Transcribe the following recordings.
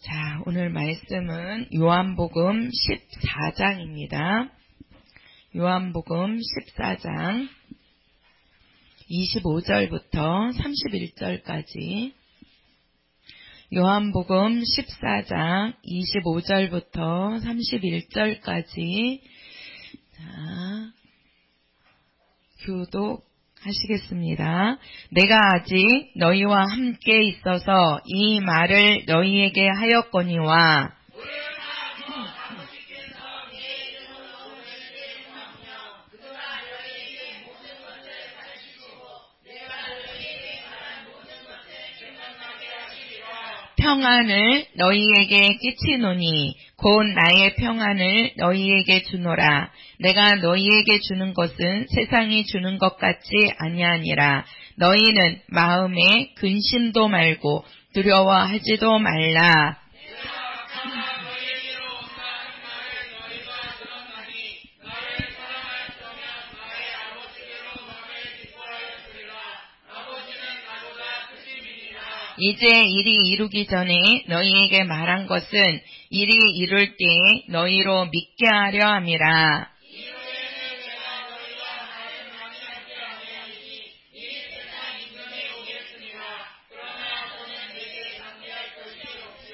자, 오늘 말씀은 요한복음 14장입니다. 요한복음 14장 25절부터 31절까지 요한복음 14장 25절부터 31절까지 자, 교독하시겠습니다. 내가 아직 너희와 함께 있어서 이 말을 너희에게 하였거니와 평안을 너희에게 끼치노니 곧 나의 평안을 너희에게 주노라. 내가 너희에게 주는 것은 세상이 주는 것 같지 아니하니라. 너희는 마음에 근심도 말고 두려워하지도 말라. 이제 일이 이루기 전에 너희에게 말한 것은 일이 이룰 때에 너희로 믿게 하려 함이라.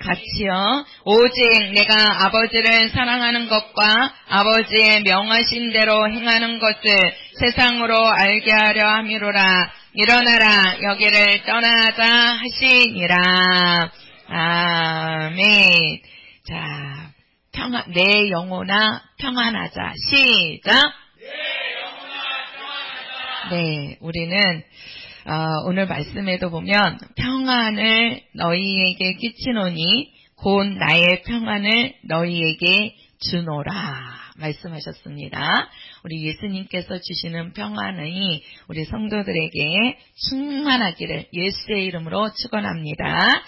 같이요. 오직 내가 아버지를 사랑하는 것과 아버지의 명하신 대로 행하는 것을 세상으로 알게 하려 함이로라. 일어나라 여기를 떠나자 하시니라. 아멘. 자, 내 영혼아 평안하자. 시작. 내 영혼아 평안하자. 네, 우리는 오늘 말씀에도 보면 평안을 너희에게 끼치노니 곧 나의 평안을 너희에게 주노라 말씀하셨습니다. 우리 예수님께서 주시는 평안이 우리 성도들에게 충만하기를 예수의 이름으로 축원합니다.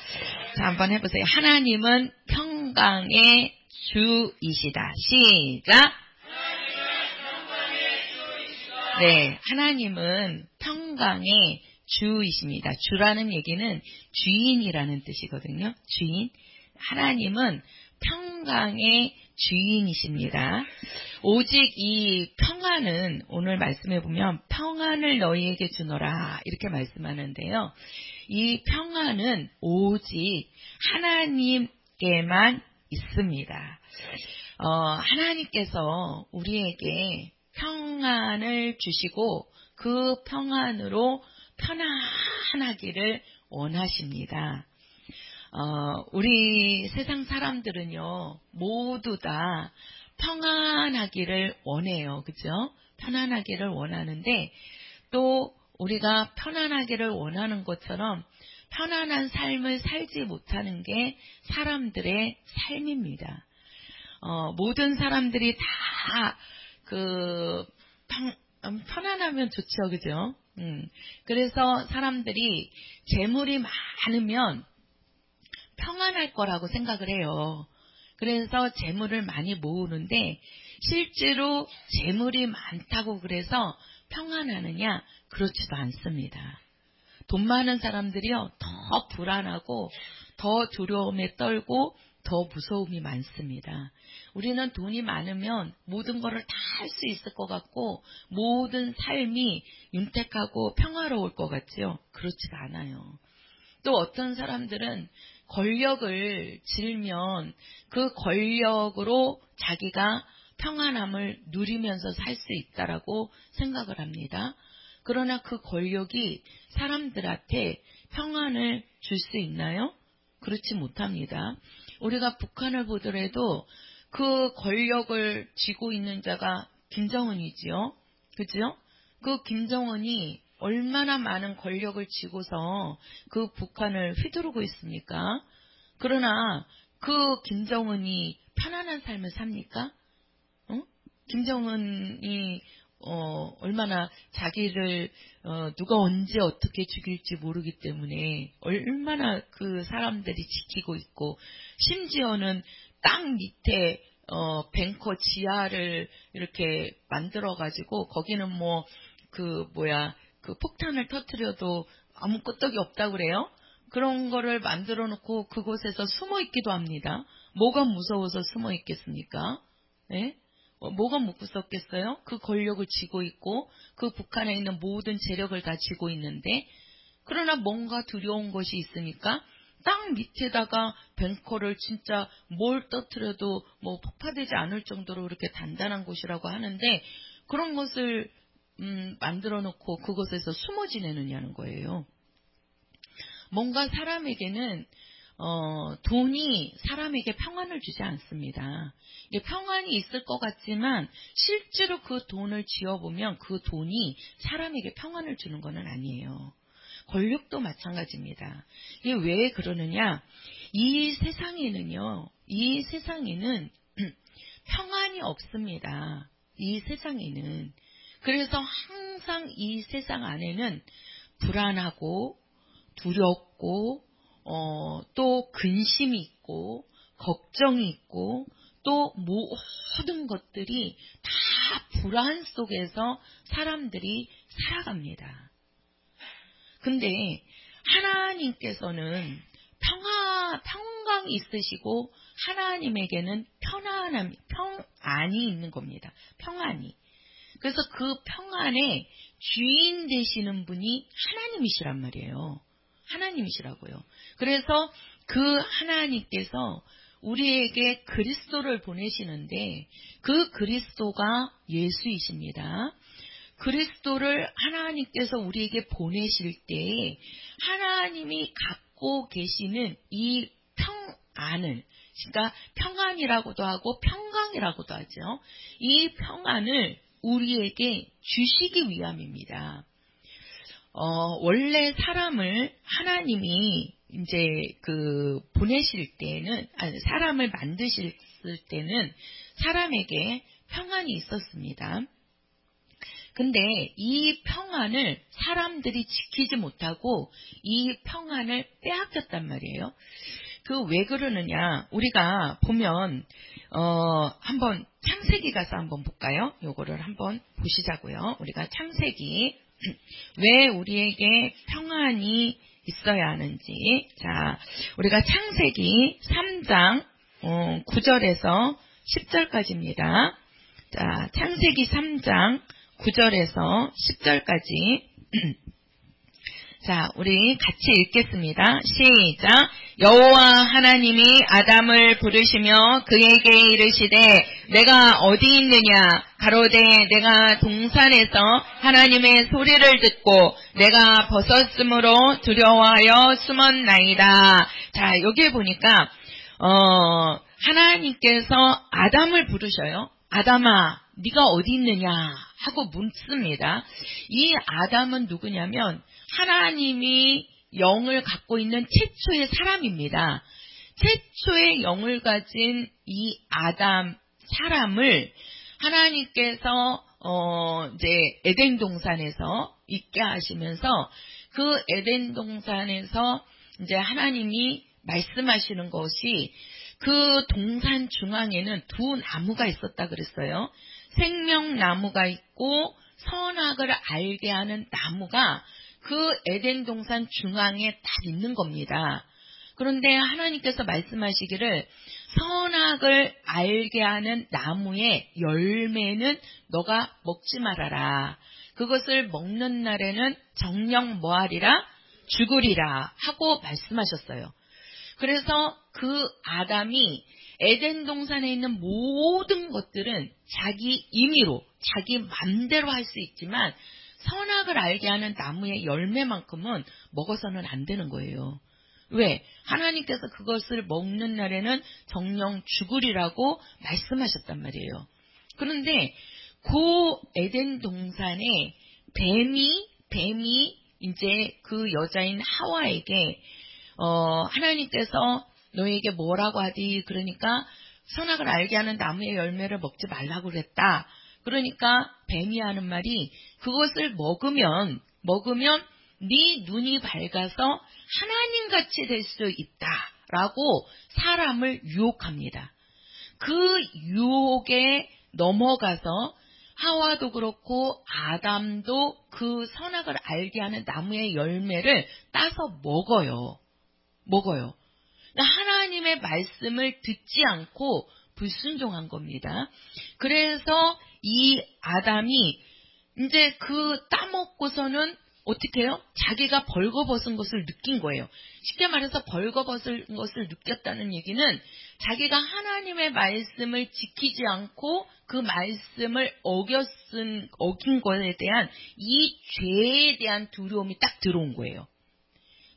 자, 한번 해보세요. 하나님은 평강의 주이시다. 시작. 네, 하나님은 평강의 주이십니다. 주라는 얘기는 주인이라는 뜻이거든요. 주인. 하나님은 평강의 주인이십니다. 오직 이 평안은 오늘 말씀해 보면 평안을 너희에게 주노라 이렇게 말씀하는데요. 이 평안은 오직 하나님께만 있습니다. 하나님께서 우리에게 평안을 주시고 그 평안으로 편안하기를 원하십니다. 우리 세상 사람들은요, 모두 다 평안하기를 원해요. 그죠? 편안하기를 원하는데, 또 우리가 편안하기를 원하는 것처럼 편안한 삶을 살지 못하는 게 사람들의 삶입니다. 모든 사람들이 다 편안하면 좋죠. 그죠? 그래서 사람들이 재물이 많으면 평안할 거라고 생각을 해요. 그래서 재물을 많이 모으는데 실제로 재물이 많다고 그래서 평안하느냐? 그렇지도 않습니다. 돈 많은 사람들이요, 더 불안하고 더 두려움에 떨고 더 무서움이 많습니다. 우리는 돈이 많으면 모든 것을 다 할 수 있을 것 같고 모든 삶이 윤택하고 평화로울 것 같지요? 그렇지가 않아요. 또 어떤 사람들은 권력을 지르면 그 권력으로 자기가 평안함을 누리면서 살 수 있다라고 생각을 합니다. 그러나 그 권력이 사람들한테 평안을 줄 수 있나요? 그렇지 못합니다. 우리가 북한을 보더라도 그 권력을 쥐고 있는 자가 김정은이지요. 그죠? 그 김정은이 얼마나 많은 권력을 쥐고서 그 북한을 휘두르고 있습니까? 그러나 그 김정은이 편안한 삶을 삽니까? 김정은이 얼마나 자기를 누가 언제 어떻게 죽일지 모르기 때문에 얼마나 그 사람들이 지키고 있고, 심지어는 땅 밑에 벙커 지하를 이렇게 만들어 가지고 거기는 그 폭탄을 터뜨려도 아무 끄떡이 없다고 그래요. 그런 거를 만들어 놓고 그곳에서 숨어 있기도 합니다. 뭐가 무서워서 숨어 있겠습니까? 예? 뭐가 무섭겠어요? 그 권력을 쥐고 있고 그 북한에 있는 모든 재력을 다 쥐고 있는데, 그러나 뭔가 두려운 것이 있으니까 땅 밑에다가 벙커를 진짜 뭘 터뜨려도 뭐 폭파되지 않을 정도로 그렇게 단단한 곳이라고 하는데, 그런 것을 만들어 놓고 그곳에서 숨어 지내느냐는 거예요. 뭔가 사람에게는 돈이 사람에게 평안을 주지 않습니다. 이게 평안이 있을 것 같지만 실제로 그 돈을 쥐어보면 그 돈이 사람에게 평안을 주는 것은 아니에요. 권력도 마찬가지입니다. 이게 왜 그러느냐? 이 세상에는 평안이 없습니다. 이 세상에는. 그래서 항상 이 세상 안에는 불안하고 두렵고 또 근심이 있고 걱정이 있고 또 모든 것들이 다 불안 속에서 사람들이 살아갑니다. 근데 하나님께서는 평강이 있으시고 하나님에게는 평안이 있는 겁니다. 평안이. 그래서 그 평안의 주인 되시는 분이 하나님이시란 말이에요. 하나님이시라고요. 그래서 그 하나님께서 우리에게 그리스도를 보내시는데 그 그리스도가 예수이십니다. 그리스도를 하나님께서 우리에게 보내실 때 하나님이 갖고 계시는 이 평안을, 그러니까 평안이라고도 하고 평강이라고도 하죠. 이 평안을 우리에게 주시기 위함입니다. 원래 사람을 하나님이 이제 보내실 때는, 사람을 만드실 때는 사람에게 평안이 있었습니다. 근데 이 평안을 사람들이 지키지 못하고 이 평안을 빼앗겼단 말이에요. 왜 그러느냐? 우리가 보면, 한번 창세기 가서 한번 볼까요? 요거를 한번 보시자고요. 우리가 창세기, 왜 우리에게 평안이 있어야 하는지. 자, 우리가 창세기 3장 9절에서 10절까지입니다. 자, 창세기 3장 9절에서 10절까지. 자, 우리 같이 읽겠습니다. 시작. 여호와 하나님이 아담을 부르시며 그에게 이르시되 내가 어디 있느냐? 가로되 내가 동산에서 하나님의 소리를 듣고 내가 벗었으므로 두려워하여 숨었나이다. 자, 여기에 보니까 하나님께서 아담을 부르셔요. 아담아, 네가 어디 있느냐? 하고 묻습니다. 이 아담은 누구냐면 하나님이 영을 갖고 있는 최초의 사람입니다. 최초의 영을 가진 이 아담 사람을 하나님께서 이제 에덴 동산에서 있게 하시면서 그 에덴 동산에서 이제 하나님이 말씀하시는 것이 그 동산 중앙에는 두 나무가 있었다 그랬어요. 생명나무가 있고 선악을 알게 하는 나무가 그 에덴 동산 중앙에 딱 있는 겁니다. 그런데 하나님께서 말씀하시기를 선악을 알게 하는 나무의 열매는 너가 먹지 말아라. 그것을 먹는 날에는 정녕 뭐하리라? 죽으리라 하고 말씀하셨어요. 그래서 그 아담이 에덴 동산에 있는 모든 것들은 자기 임의로, 자기 맘대로 할 수 있지만 선악을 알게 하는 나무의 열매만큼은 먹어서는 안 되는 거예요. 왜? 하나님께서 그것을 먹는 날에는 정녕 죽으리라고 말씀하셨단 말이에요. 그런데 그 에덴 동산에 뱀이 이제 그 여자인 하와에게 하나님께서 너에게 뭐라고 하디? 그러니까 선악을 알게 하는 나무의 열매를 먹지 말라고 그랬다. 그러니까 뱀이 하는 말이 그것을 먹으면 네 눈이 밝아서 하나님같이 될 수 있다라고 사람을 유혹합니다. 그 유혹에 넘어가서 하와도 그렇고 아담도 그 선악을 알게 하는 나무의 열매를 따서 먹어요. 먹어요. 하나님의 말씀을 듣지 않고 불순종한 겁니다. 그래서 이 아담이 이제 그 따먹고서는 어떻게 해요? 자기가 벌거벗은 것을 느낀 거예요. 쉽게 말해서 벌거벗은 것을 느꼈다는 얘기는 자기가 하나님의 말씀을 지키지 않고 그 말씀을 어긴 것에 대한 이 죄에 대한 두려움이 딱 들어온 거예요.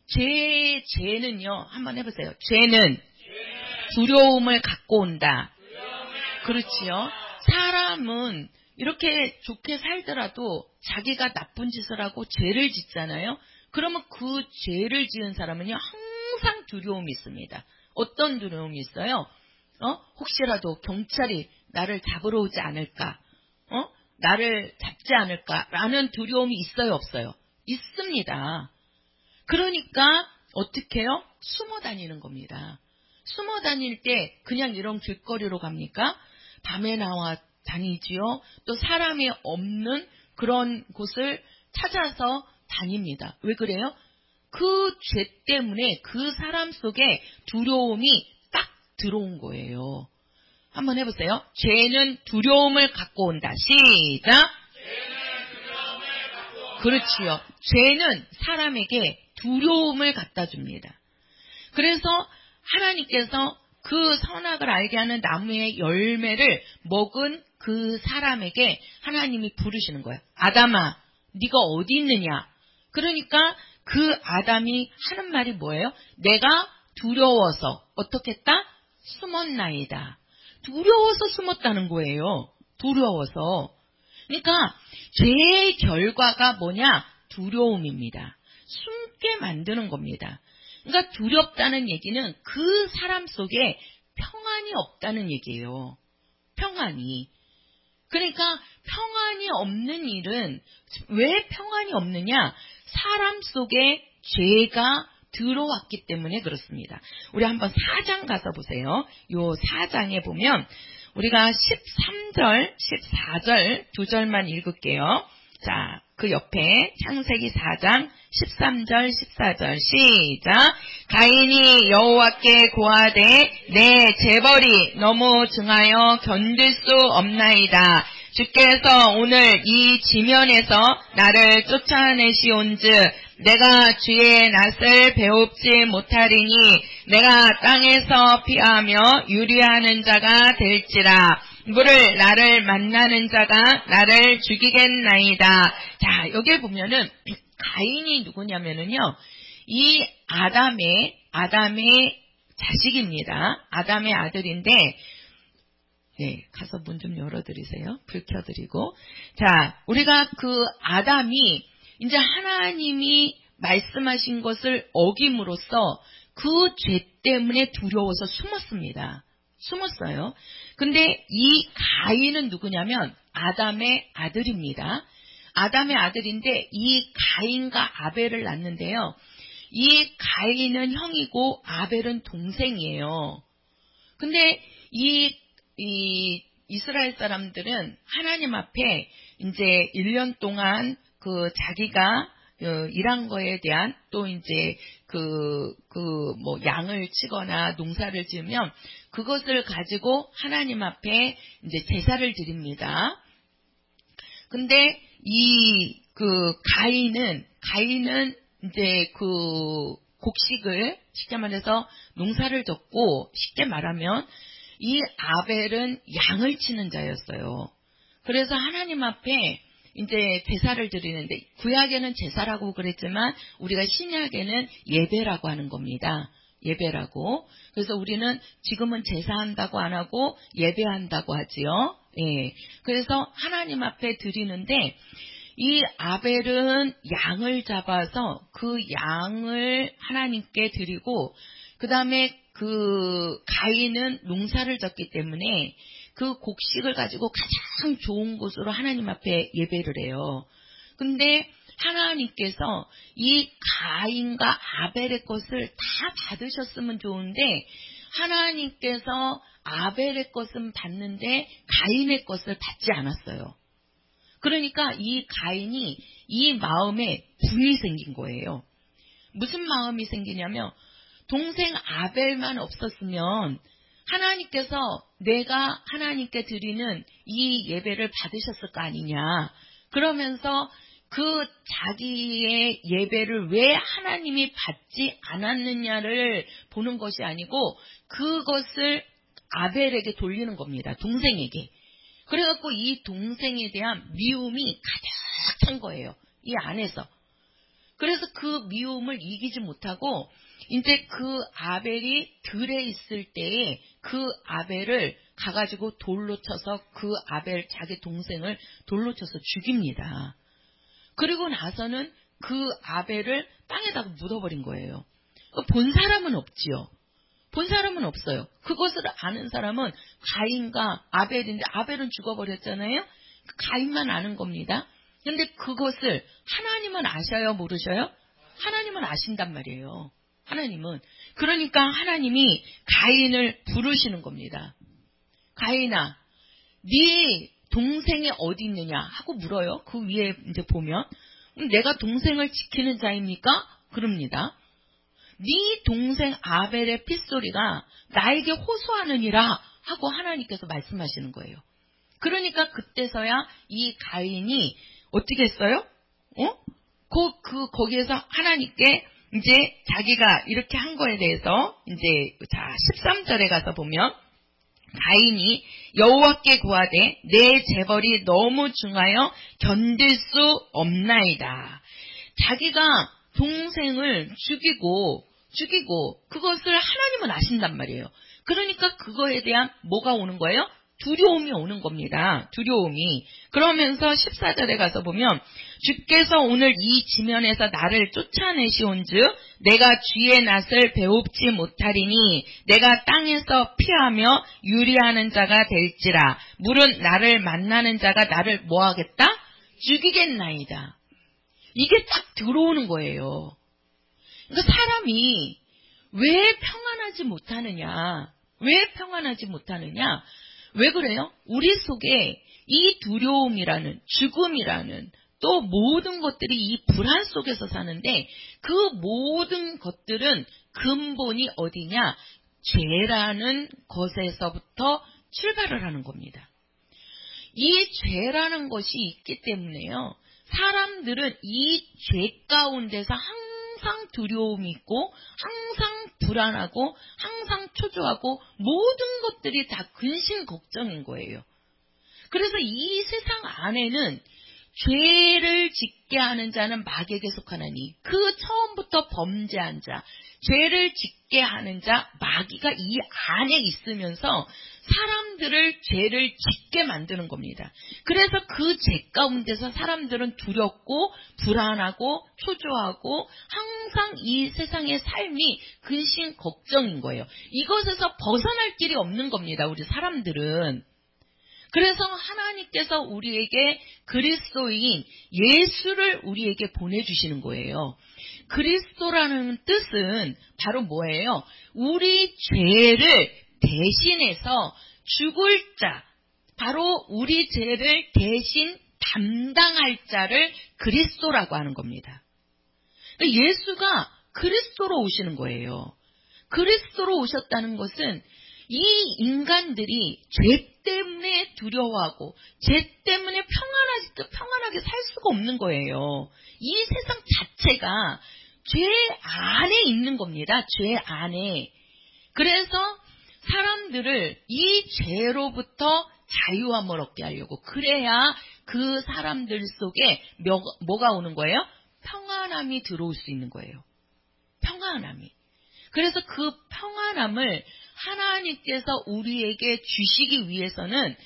죄는요, 한번 해보세요. 죄는 두려움을 갖고 온다. 그렇지요. 사람은 이렇게 좋게 살더라도 자기가 나쁜 짓을 하고 죄를 짓잖아요. 그러면 그 죄를 지은 사람은요, 항상 두려움이 있습니다. 어떤 두려움이 있어요? 혹시라도 경찰이 나를 잡으러 오지 않을까? 나를 잡지 않을까라는 두려움이 있어요, 없어요? 있습니다. 그러니까 어떻게 해요? 숨어 다니는 겁니다. 숨어 다닐 때 그냥 이런 길거리로 갑니까? 밤에 나와 다니지요. 또 사람이 없는 그런 곳을 찾아서 다닙니다. 왜 그래요? 그 죄 때문에 그 사람 속에 두려움이 딱 들어온 거예요. 한번 해보세요. 죄는 두려움을 갖고 온다. 시작. 그렇지요. 죄는 사람에게 두려움을 갖다 줍니다. 그래서 하나님께서 그 선악을 알게 하는 나무의 열매를 먹은 그 사람에게 하나님이 부르시는 거예요. 아담아, 네가 어디 있느냐? 그러니까 그 아담이 하는 말이 뭐예요? 내가 두려워서 어떻게 했다? 숨었나이다. 두려워서 숨었다는 거예요. 두려워서. 그러니까 죄의 결과가 뭐냐? 두려움입니다. 숨게 만드는 겁니다. 그러니까 두렵다는 얘기는 그 사람 속에 평안이 없다는 얘기예요. 평안이. 그러니까 평안이 없는 일은 왜 평안이 없느냐? 사람 속에 죄가 들어왔기 때문에 그렇습니다. 우리 한번 4장 가서 보세요. 요 4장에 보면 우리가 13절, 14절 두 절만 읽을게요. 자, 그 옆에 창세기 4장 13절, 14절 시작. 가인이 여호와께 고하되 내 재벌이 너무 증하여 견딜 수 없나이다. 주께서 오늘 이 지면에서 나를 쫓아내시온즉 내가 주의 낯을 배웁지 못하리니 내가 땅에서 피하며 유리하는 자가 될지라. 물을 나를 만나는 자가 나를 죽이겠나이다. 자, 여기 보면은 가인이 누구냐면은요, 이 아담의 자식입니다. 아담의 아들인데, 네, 가서 문 좀 열어드리세요. 불 켜드리고. 자, 우리가 그 아담이 이제 하나님이 말씀하신 것을 어김으로써 그 죄 때문에 두려워서 숨었습니다. 숨었어요. 근데 이 가인은 누구냐면 아담의 아들입니다. 아담의 아들인데 이 가인과 아벨을 낳는데요. 이 가인은 형이고 아벨은 동생이에요. 근데 이 이스라엘 사람들은 하나님 앞에 이제 1년 동안 그 자기가 일한 거에 대한 또 이제 뭐 양을 치거나 농사를 지으면 그것을 가지고 하나님 앞에 이제 제사를 드립니다. 근데 가인은 이제 그 곡식을 쉽게 말해서 농사를 졌고 쉽게 말하면 이 아벨은 양을 치는 자였어요. 그래서 하나님 앞에 이제 제사를 드리는데 구약에는 제사라고 그랬지만 우리가 신약에는 예배라고 하는 겁니다. 예배라고. 그래서 우리는 지금은 제사한다고 안 하고 예배한다고 하지요. 예. 그래서 하나님 앞에 드리는데 이 아벨은 양을 잡아서 그 양을 하나님께 드리고 그 다음에 그 가인은 농사를 졌기 때문에 그 곡식을 가지고 가장 좋은 곳으로 하나님 앞에 예배를 해요. 근데 하나님께서 이 가인과 아벨의 것을 다 받으셨으면 좋은데 하나님께서 아벨의 것은 받는데 가인의 것을 받지 않았어요. 그러니까 이 가인이 이 마음에 분이 생긴 거예요. 무슨 마음이 생기냐면 동생 아벨만 없었으면 하나님께서 내가 하나님께 드리는 이 예배를 받으셨을 거 아니냐. 그러면서 그 자기의 예배를 왜 하나님이 받지 않았느냐를 보는 것이 아니고 그것을 아벨에게 돌리는 겁니다. 동생에게. 그래갖고 이 동생에 대한 미움이 가득한 거예요. 이 안에서. 그래서 그 미움을 이기지 못하고 이제 그 아벨이 들에 있을 때에 그 아벨을 가가지고 돌로 쳐서 그 아벨 자기 동생을 돌로 쳐서 죽입니다. 그리고 나서는 그 아벨을 땅에다가 묻어버린 거예요. 본 사람은 없지요. 본 사람은 없어요. 그것을 아는 사람은 가인과 아벨인데 아벨은 죽어버렸잖아요. 가인만 아는 겁니다. 근데 그것을 하나님은 아셔요, 모르셔요? 하나님은 아신단 말이에요. 하나님은. 그러니까 하나님이 가인을 부르시는 겁니다. 가인아, 네 동생이 어디 있느냐 하고 물어요. 그 위에 이제 보면 내가 동생을 지키는 자입니까? 그럽니다. 네 동생 아벨의 핏소리가 나에게 호소하느니라 하고 하나님께서 말씀하시는 거예요. 그러니까 그때서야 이 가인이 어떻게 했어요? 거기에서 하나님께 이제 자기가 이렇게 한 거에 대해서 이제 13절에 가서 보면 가인이 여호와께 구하되 내 재벌이 너무 중하여 견딜 수 없나이다. 자기가 동생을 죽이고 그것을 하나님은 아신단 말이에요. 그러니까 그거에 대한 뭐가 오는 거예요? 두려움이 오는 겁니다. 두려움이. 그러면서 14절에 가서 보면 주께서 오늘 이 지면에서 나를 쫓아내시온즉 내가 쥐의 낫을 배웁지 못하리니 내가 땅에서 피하며 유리하는 자가 될지라 물은 나를 만나는 자가 나를 뭐하겠다? 죽이겠나이다. 이게 딱 들어오는 거예요. 그러니까 사람이 왜 평안하지 못하느냐? 왜 평안하지 못하느냐? 왜 그래요? 우리 속에 이 두려움이라는 죽음이라는 또 모든 것들이 이 불안 속에서 사는데 그 모든 것들은 근본이 어디냐? 죄라는 것에서부터 출발을 하는 겁니다. 이 죄라는 것이 있기 때문에요. 사람들은 이 죄 가운데서 항상 두려움이 있고 항상 불안하고 항상 초조하고 모든 것들이 다 근심 걱정인 거예요. 그래서 이 세상 안에는 죄를 짓게 하는 자는 마귀에게 속하나니 그 처음부터 범죄한 자, 죄를 짓게 하는 자 마귀가 이 안에 있으면서 사람들을 죄를 짓게 만드는 겁니다. 그래서 그 죄 가운데서 사람들은 두렵고 불안하고 초조하고 항상 이 세상의 삶이 근심 걱정인 거예요. 이것에서 벗어날 길이 없는 겁니다. 우리 사람들은. 그래서 하나님께서 우리에게 그리스도인 예수를 우리에게 보내주시는 거예요. 그리스도라는 뜻은 바로 뭐예요? 우리 죄를 대신해서 죽을 자, 바로 우리 죄를 대신 담당할 자를 그리스도라고 하는 겁니다. 예수가 그리스도로 오시는 거예요. 그리스도로 오셨다는 것은 이 인간들이 죄 때문에 두려워하고 죄 때문에 평안하게 살 수가 없는 거예요. 이 세상 자체가 죄 안에 있는 겁니다. 죄 안에. 그래서 사람들을 이 죄로부터 자유함을 얻게 하려고 그래야 그 사람들 속에 뭐가 오는 거예요? 평안함이 들어올 수 있는 거예요. 평안함이. 그래서 그 평안함을 하나님께서 우리에게 주시기 위해서는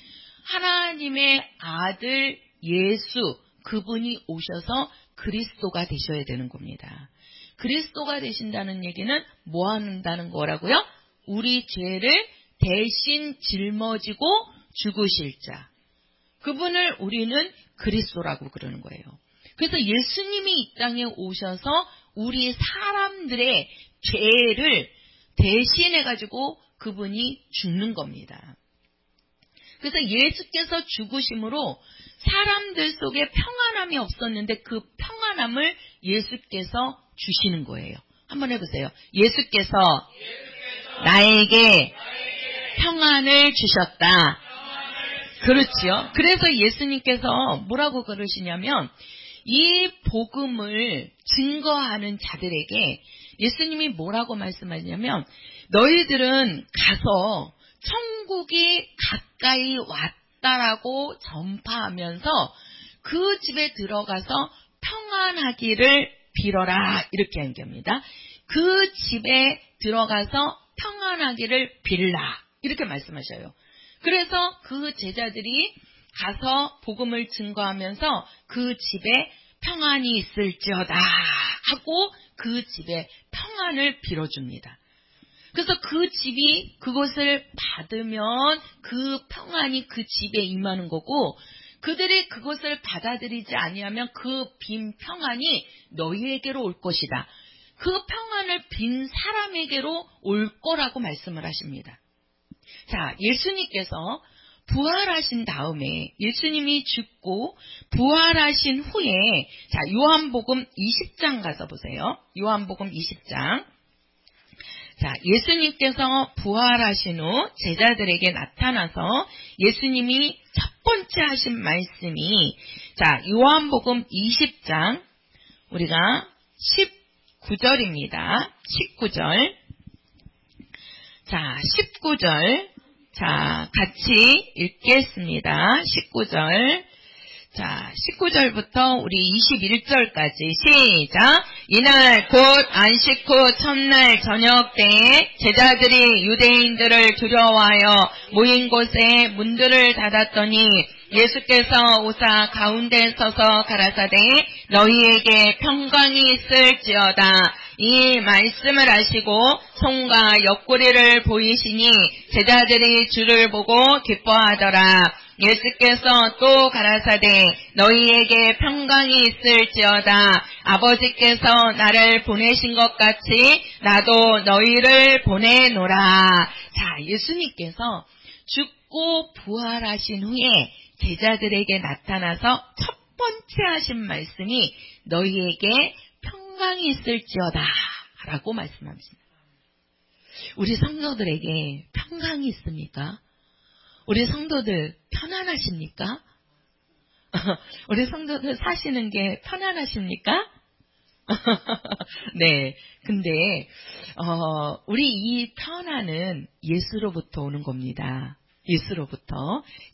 하나님의 아들 예수 그분이 오셔서 그리스도가 되셔야 되는 겁니다. 그리스도가 되신다는 얘기는 뭐 한다는 거라고요? 우리 죄를 대신 짊어지고 죽으실 자. 그분을 우리는 그리스도라고 그러는 거예요. 그래서 예수님이 이 땅에 오셔서 우리 사람들의 죄를 대신해가지고 그분이 죽는 겁니다. 그래서 예수께서 죽으심으로 사람들 속에 평안함이 없었는데 그 평안함을 예수께서 주시는 거예요. 한번 해보세요. 예수께서 나에게 평안을 주셨다. 그렇지요. 그래서 예수님께서 뭐라고 그러시냐면 이 복음을 증거하는 자들에게 예수님이 뭐라고 말씀하시냐면 너희들은 가서 천국이 가까이 왔다라고 전파하면서 그 집에 들어가서 평안하기를 빌어라. 이렇게 한 겁니다. 그 집에 들어가서 평안하기를 빌라. 이렇게 말씀하셔요. 그래서 그 제자들이 가서 복음을 증거하면서 그 집에 평안이 있을지어다 하고 그 집에 평안을 빌어줍니다. 그래서 그 집이 그것을 받으면 그 평안이 그 집에 임하는 거고 그들이 그것을 받아들이지 아니하면 그 빈 평안이 너희에게로 올 것이다. 그 평안을 빈 사람에게로 올 거라고 말씀을 하십니다. 자, 예수님께서 부활하신 다음에 예수님이 죽고 부활하신 후에 자, 요한복음 20장 가서 보세요. 요한복음 20장. 자, 예수님께서 부활하신 후 제자들에게 나타나서 예수님이 첫 번째 하신 말씀이 자, 요한복음 20장 우리가 19절입니다. 19절. 자, 19절. 자, 같이 읽겠습니다. 19절. 자, 19절부터 우리 21절까지 시작. 이날 곧 안식 후 첫날 저녁 때에 제자들이 유대인들을 두려워하여 모인 곳에 문들을 닫았더니 예수께서 오사 가운데 서서 가라사대 너희에게 평강이 있을지어다. 이 말씀을 하시고 손과 옆구리를 보이시니 제자들이 주를 보고 기뻐하더라. 예수께서 또 가라사대 너희에게 평강이 있을지어다. 아버지께서 나를 보내신 것 같이 나도 너희를 보내노라. 자, 예수님께서 죽고 부활하신 후에 제자들에게 나타나서 첫 번째 하신 말씀이 너희에게 평강이 있을지어다 라고 말씀합니다. 우리 성도들에게 평강이 있습니까? 우리 성도들 편안하십니까? 우리 성도들 사시는 게 편안하십니까? 네. 근데 우리 이 편안은 예수로부터 오는 겁니다. 예수로부터.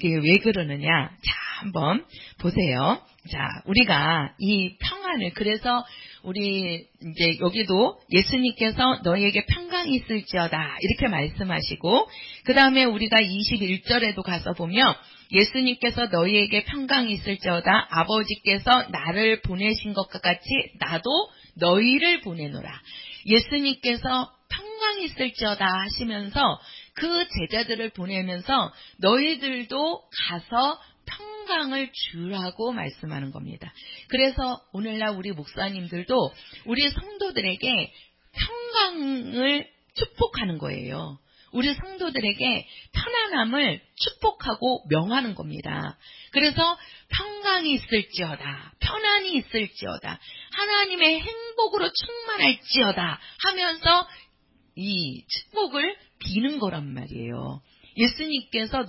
왜 그러느냐? 자, 한번 보세요. 자, 우리가 이 평안을 그래서 우리 이제 여기도 예수님께서 너희에게 평강이 있을지어다 이렇게 말씀하시고 그 다음에 우리가 21절에도 가서 보면 예수님께서 너희에게 평강이 있을지어다 아버지께서 나를 보내신 것과 같이 나도 너희를 보내노라. 예수님께서 평강이 있을지어다 하시면서 그 제자들을 보내면서 너희들도 가서 평강을 주라고 말씀하는 겁니다. 그래서 오늘날 우리 목사님들도 우리 성도들에게 평강을 축복하는 거예요. 우리 성도들에게 편안함을 축복하고 명하는 겁니다. 그래서 평강이 있을지어다, 편안이 있을지어다, 하나님의 행복으로 충만할지어다 하면서 이 축복을 비는 거란 말이에요. 예수님께서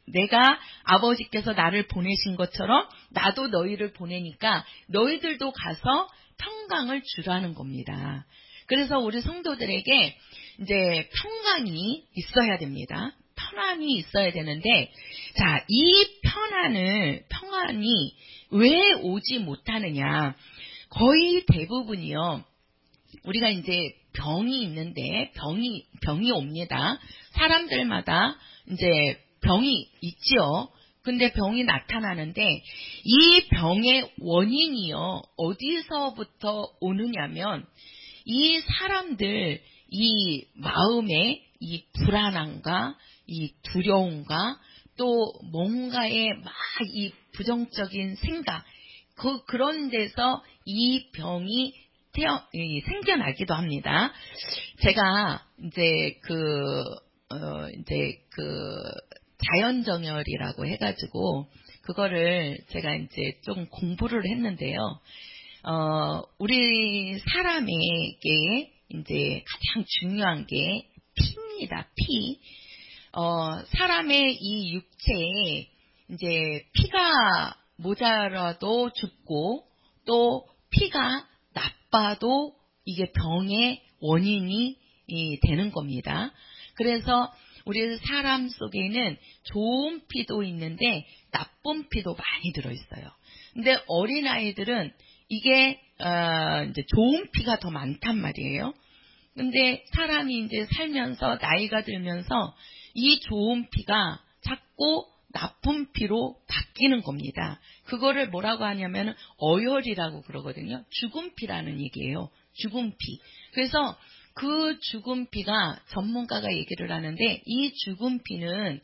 내가 아버지께서 나를 보내신 것처럼 나도 너희를 보내니까 너희들도 가서 평강을 주라는 겁니다. 그래서 우리 성도들에게 이제 평강이 있어야 됩니다. 평안이 있어야 되는데, 자, 이 평안이 왜 오지 못하느냐? 거의 대부분이요. 우리가 이제 병이 있는데 병이 옵니다. 사람들마다 이제 병이 있지요. 근데 병이 나타나는데 이 병의 원인이요. 어디서부터 오느냐면 이 사람들 이 마음에 이 불안함과 이 두려움과 또 뭔가의 막 이 부정적인 생각 그런 데서 이 병이 생겨나기도 합니다. 제가 이제 자연정열이라고 해가지고 그거를 제가 이제 좀 공부를 했는데요. 우리 사람에게 이제 가장 중요한 게 피입니다. 피. 사람의 이 육체에 이제 피가 모자라도 죽고 또 피가 나빠도 이게 병의 원인이 되는 겁니다. 그래서 우리 사람 속에는 좋은 피도 있는데 나쁜 피도 많이 들어있어요. 근데 어린아이들은 이게 이제 좋은 피가 더 많단 말이에요. 근데 사람이 이제 살면서 나이가 들면서 이 좋은 피가 자꾸 나쁜 피로 바뀌는 겁니다. 그거를 뭐라고 하냐면 어혈이라고 그러거든요. 죽은 피라는 얘기예요. 죽은 피. 그래서 그 죽은 피가 전문가가 얘기를 하는데 이 죽은 피는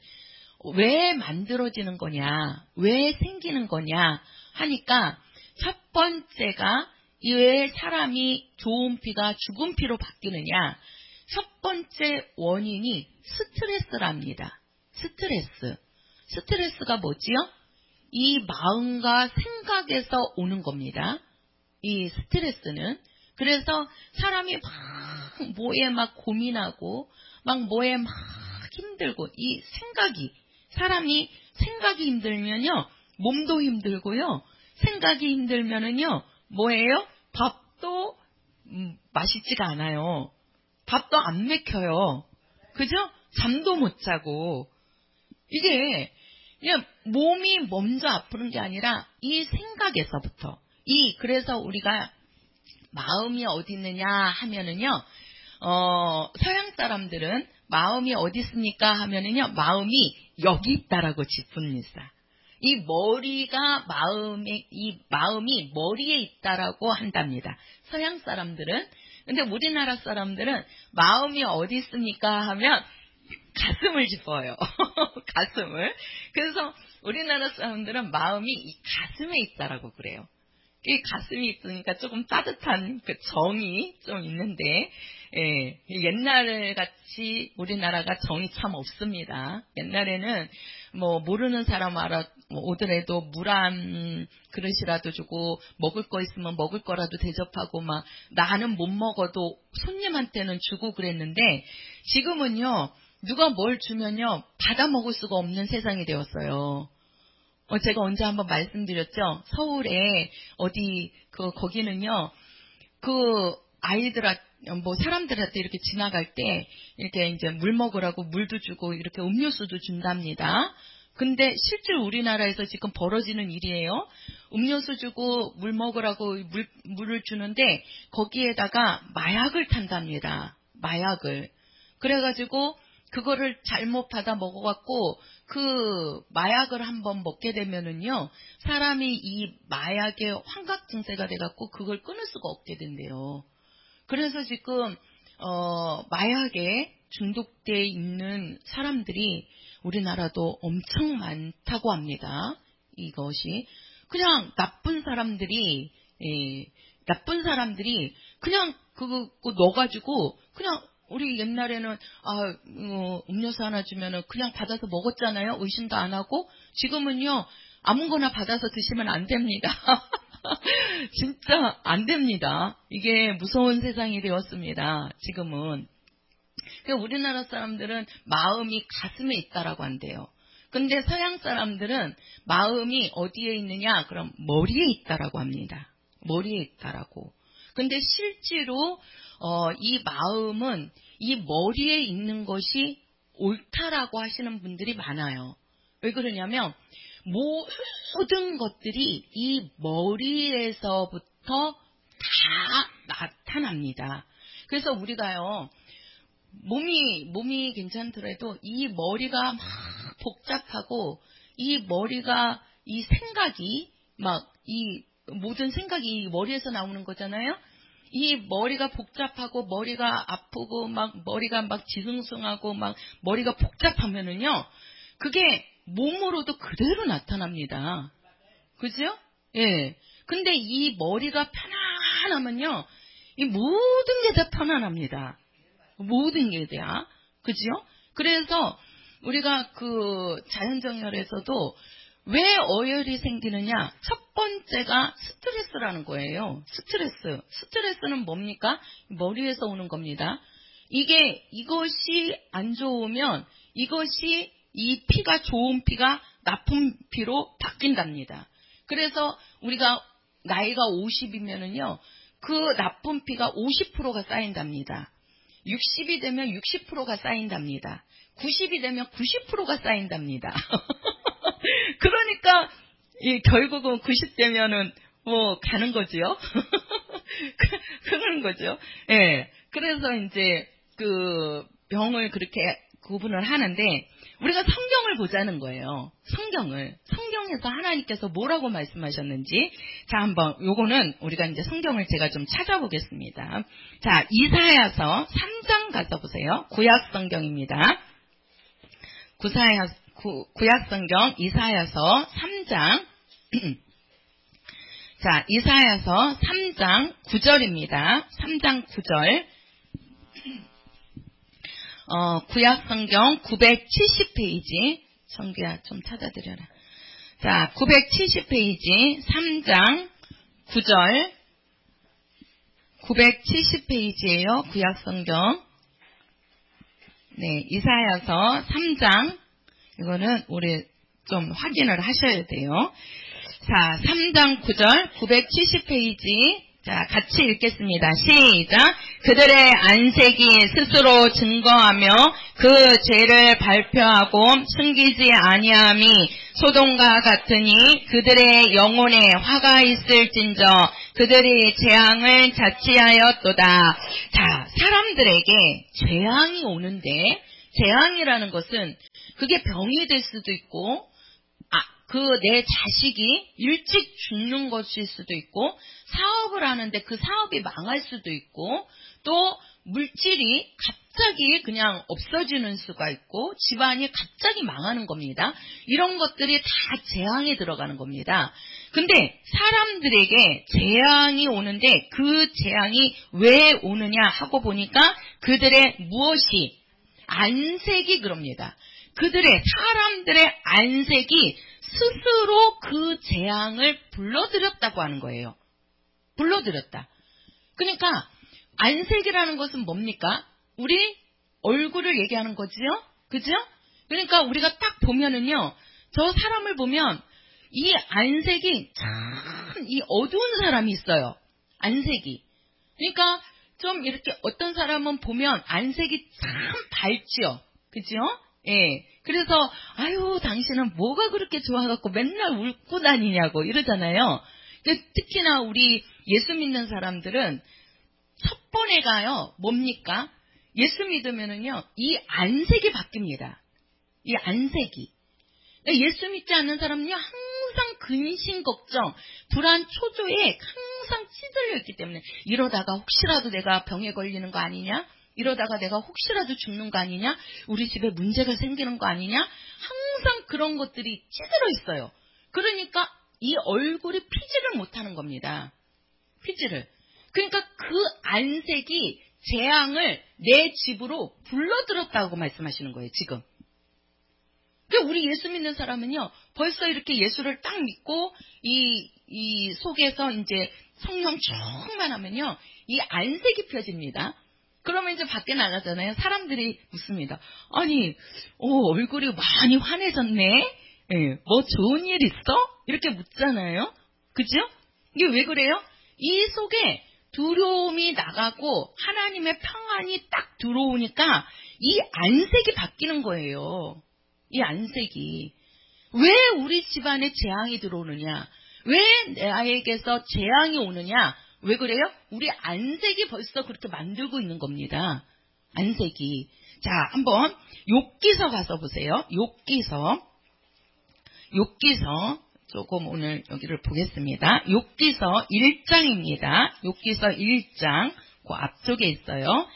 왜 만들어지는 거냐, 왜 생기는 거냐 하니까 첫 번째가 왜 사람이 좋은 피가 죽은 피로 바뀌느냐, 첫 번째 원인이 스트레스랍니다. 스트레스가 뭐지요? 이 마음과 생각에서 오는 겁니다. 이 스트레스는. 그래서 사람이 막 뭐에 막 고민하고 막 뭐에 막 힘들고 이 사람이 생각이 힘들면요 몸도 힘들고요, 생각이 힘들면은요 뭐예요? 밥도 맛있지가 않아요. 밥도 안 먹혀요. 그죠? 잠도 못 자고. 이게 그냥 몸이 먼저 아프는 게 아니라 이 생각에서부터. 그래서 우리가 마음이 어디 있느냐 하면은요, 서양 사람들은 마음이 어디 있습니까 하면은요, 마음이 여기 있다라고 짚습니다. 이 마음이 머리에 있다라고 한답니다. 서양 사람들은. 근데 우리나라 사람들은 마음이 어디 있습니까 하면 가슴을 짚어요. 가슴을. 그래서 우리나라 사람들은 마음이 이 가슴에 있다라고 그래요. 이 가슴이 있으니까 조금 따뜻한 그 정이 좀 있는데, 예, 옛날 같이 우리나라가 정이 참 없습니다. 옛날에는 뭐 모르는 사람 오더라도 물 한 그릇이라도 주고 먹을 거 있으면 먹을 거라도 대접하고 막 나는 못 먹어도 손님한테는 주고 그랬는데 지금은요 누가 뭘 주면요 받아 먹을 수가 없는 세상이 되었어요. 제가 언제 한번 말씀드렸죠. 서울에 거기는요 사람들한테 이렇게 지나갈 때 이렇게 이제 물 먹으라고 물도 주고 이렇게 음료수도 준답니다. 근데 실제로 우리나라에서 지금 벌어지는 일이에요. 음료수 주고 물 먹으라고 물을 주는데 거기에다가 마약을 탄답니다. 마약을. 그래가지고 그거를 잘못 받아 먹어갖고 그 마약을 한번 먹게 되면은요 사람이 이 마약의 환각 증세가 돼갖고 그걸 끊을 수가 없게 된대요. 그래서 지금 마약에 중독돼 있는 사람들이 우리나라도 엄청 많다고 합니다. 이것이 그냥 나쁜 사람들이 그냥 그거 넣어가지고 그냥 우리 옛날에는 음료수 하나 주면은 그냥 받아서 먹었잖아요. 의심도 안 하고. 지금은요 아무거나 받아서 드시면 안 됩니다. 진짜 안 됩니다. 이게 무서운 세상이 되었습니다. 지금은. 그러니까 우리나라 사람들은 마음이 가슴에 있다라고 한대요. 근데 서양 사람들은 마음이 어디에 있느냐? 그럼 머리에 있다라고 합니다. 머리에 있다라고. 근데 실제로 이 마음은 이 머리에 있는 것이 옳다라고 하시는 분들이 많아요. 왜 그러냐면 모든 것들이 이 머리에서부터 다 나타납니다. 그래서 우리가요 몸이 괜찮더라도 이 머리가 막 복잡하고 이 머리가 이 생각이 막 이 모든 생각이 이 머리에서 나오는 거잖아요. 이 머리가 복잡하고 머리가 아프고 막 머리가 막 지숭숭하고 막 머리가 복잡하면은요 그게 몸으로도 그대로 나타납니다. 그죠? 예. 근데 이 머리가 편안하면요 이 모든 게 다 편안합니다. 모든 게 다. 그죠? 그래서 우리가 그 자연정열에서도 왜 어혈이 생기느냐? 첫 번째가 스트레스라는 거예요. 스트레스는 뭡니까? 머리에서 오는 겁니다. 이것이 안 좋으면 이것이 이 피가 좋은 피가 나쁜 피로 바뀐답니다. 그래서 우리가 나이가 50이면은요, 그 나쁜 피가 50%가 쌓인답니다. 60이 되면 60%가 쌓인답니다. 90이 되면 90%가 쌓인답니다. 그러니까 결국은 90 되면은 뭐 가는 거지요. 그러는 거죠. 예. 그래서 이제 그 병을 그렇게 구분을 하는데 우리가 성경을 보자는 거예요. 성경에서 하나님께서 뭐라고 말씀하셨는지. 자, 한번 요거는 우리가 이제 성경을 제가 좀 찾아보겠습니다. 자, 이사야서 3장 가서 보세요. 구약 성경입니다. 구약 성경 이사야서 3장. 자, 이사야서 3장 9절입니다. 3장 9절. 구약 성경 970페이지. 성규야, 좀 찾아드려라. 자, 970페이지 3장 9절. 970페이지예요. 구약 성경. 네, 이사야서 3장. 이거는 우리 좀 확인을 하셔야 돼요. 자, 3장 9절 970페이지. 자, 같이 읽겠습니다. 시작. 그들의 안색이 스스로 증거하며 그 죄를 발표하고 숨기지 아니함이 소돔과 같으니 그들의 영혼에 화가 있을진저 그들이 재앙을 자취하였도다. 자, 사람들에게 재앙이 오는데, 재앙이라는 것은 그게 병이 될 수도 있고, 내 자식이 일찍 죽는 것일 수도 있고, 사업을 하는데 그 사업이 망할 수도 있고, 또 물질이 갑자기 그냥 없어지는 수가 있고, 집안이 갑자기 망하는 겁니다. 이런 것들이 다 재앙에 들어가는 겁니다. 근데 사람들에게 재앙이 오는데 그 재앙이 왜 오느냐 하고 보니까 그들의 무엇이? 안색이 그럽니다. 사람들의 안색이 스스로 그 재앙을 불러들였다고 하는 거예요. 불러들였다. 그러니까 안색이라는 것은 뭡니까? 우리 얼굴을 얘기하는 거지요? 그죠? 그러니까 우리가 딱 보면은요, 저 사람을 보면 이 안색이 참 이 어두운 사람이 있어요. 안색이. 그러니까 좀 이렇게 어떤 사람은 보면 안색이 참 밝지요. 그죠? 예. 그래서 아유, 당신은 뭐가 그렇게 좋아갖고 맨날 웃고 다니냐고 이러잖아요. 특히나 우리 예수 믿는 사람들은 첫 번에가요, 뭡니까? 예수 믿으면은요, 이 안색이 바뀝니다. 이 안색이. 예수 믿지 않는 사람은요, 항상 근심 걱정, 불안 초조에 항상 찌들려 있기 때문에 이러다가 혹시라도 내가 병에 걸리는 거 아니냐? 이러다가 내가 혹시라도 죽는 거 아니냐? 우리 집에 문제가 생기는 거 아니냐? 항상 그런 것들이 찌들어 있어요. 그러니까 이 얼굴이 피지를 못하는 겁니다. 피지를. 그러니까 그 안색이 재앙을 내 집으로 불러들었다고 말씀하시는 거예요, 지금. 그러니까 우리 예수 믿는 사람은요, 벌써 이렇게 예수를 딱 믿고 이 속에서 이제 성령 충만하면요, 이 안색이 펴집니다. 그러면 이제 밖에 나가잖아요. 사람들이 묻습니다. 아니, 얼굴이 많이 환해졌네? 예, 뭐 좋은 일 있어? 이렇게 묻잖아요. 그죠? 이게 왜 그래요? 이 속에 두려움이 나가고 하나님의 평안이 딱 들어오니까 이 안색이 바뀌는 거예요. 이 안색이. 왜 우리 집안에 재앙이 들어오느냐? 왜 나에게서 재앙이 오느냐? 왜 그래요? 우리 안색이 벌써 그렇게 만들고 있는 겁니다. 안색이. 자, 한번 욥기서 가서 보세요. 욥기서 조금 오늘 여기를 보겠습니다. 욥기서 1장입니다. 욥기서 1장 그 앞쪽에 있어요.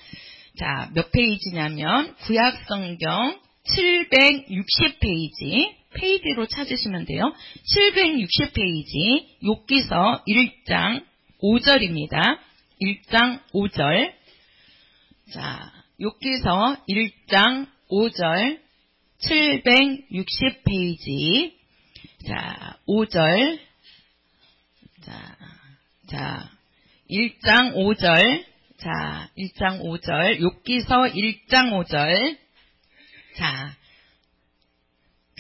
자, 몇 페이지냐면 구약성경 760페이지 페이지로 찾으시면 돼요. 760페이지 욥기서 1장 5절입니다. 1장 5절. 자, 욥기서 1장 5절 760페이지 자, 5절. 자, 1장 5절. 자, 1장 5절. 욥기서 1장 5절. 자,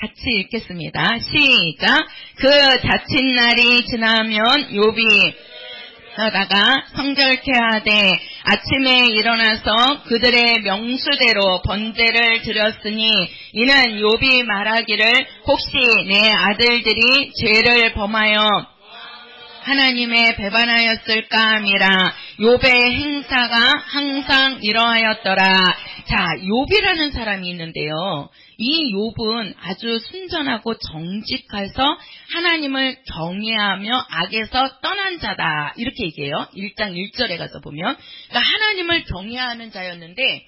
같이 읽겠습니다. 시작. 그 자칫날이 지나면 욥이 하다가 성결케 하되 아침에 일어나서 그들의 명수대로 번제를 드렸으니 이는 욥이 말하기를 혹시 내 아들들이 죄를 범하여 하나님에 배반하였을까 함이라. 욥의 행사가 항상 이러하였더라. 자, 욥이라는 사람이 있는데요. 이 욥은 아주 순전하고 정직해서 하나님을 경외하며 악에서 떠난 자다. 이렇게 얘기해요. 1장 1절에 가서 보면. 그러니까 하나님을 경외하는 자였는데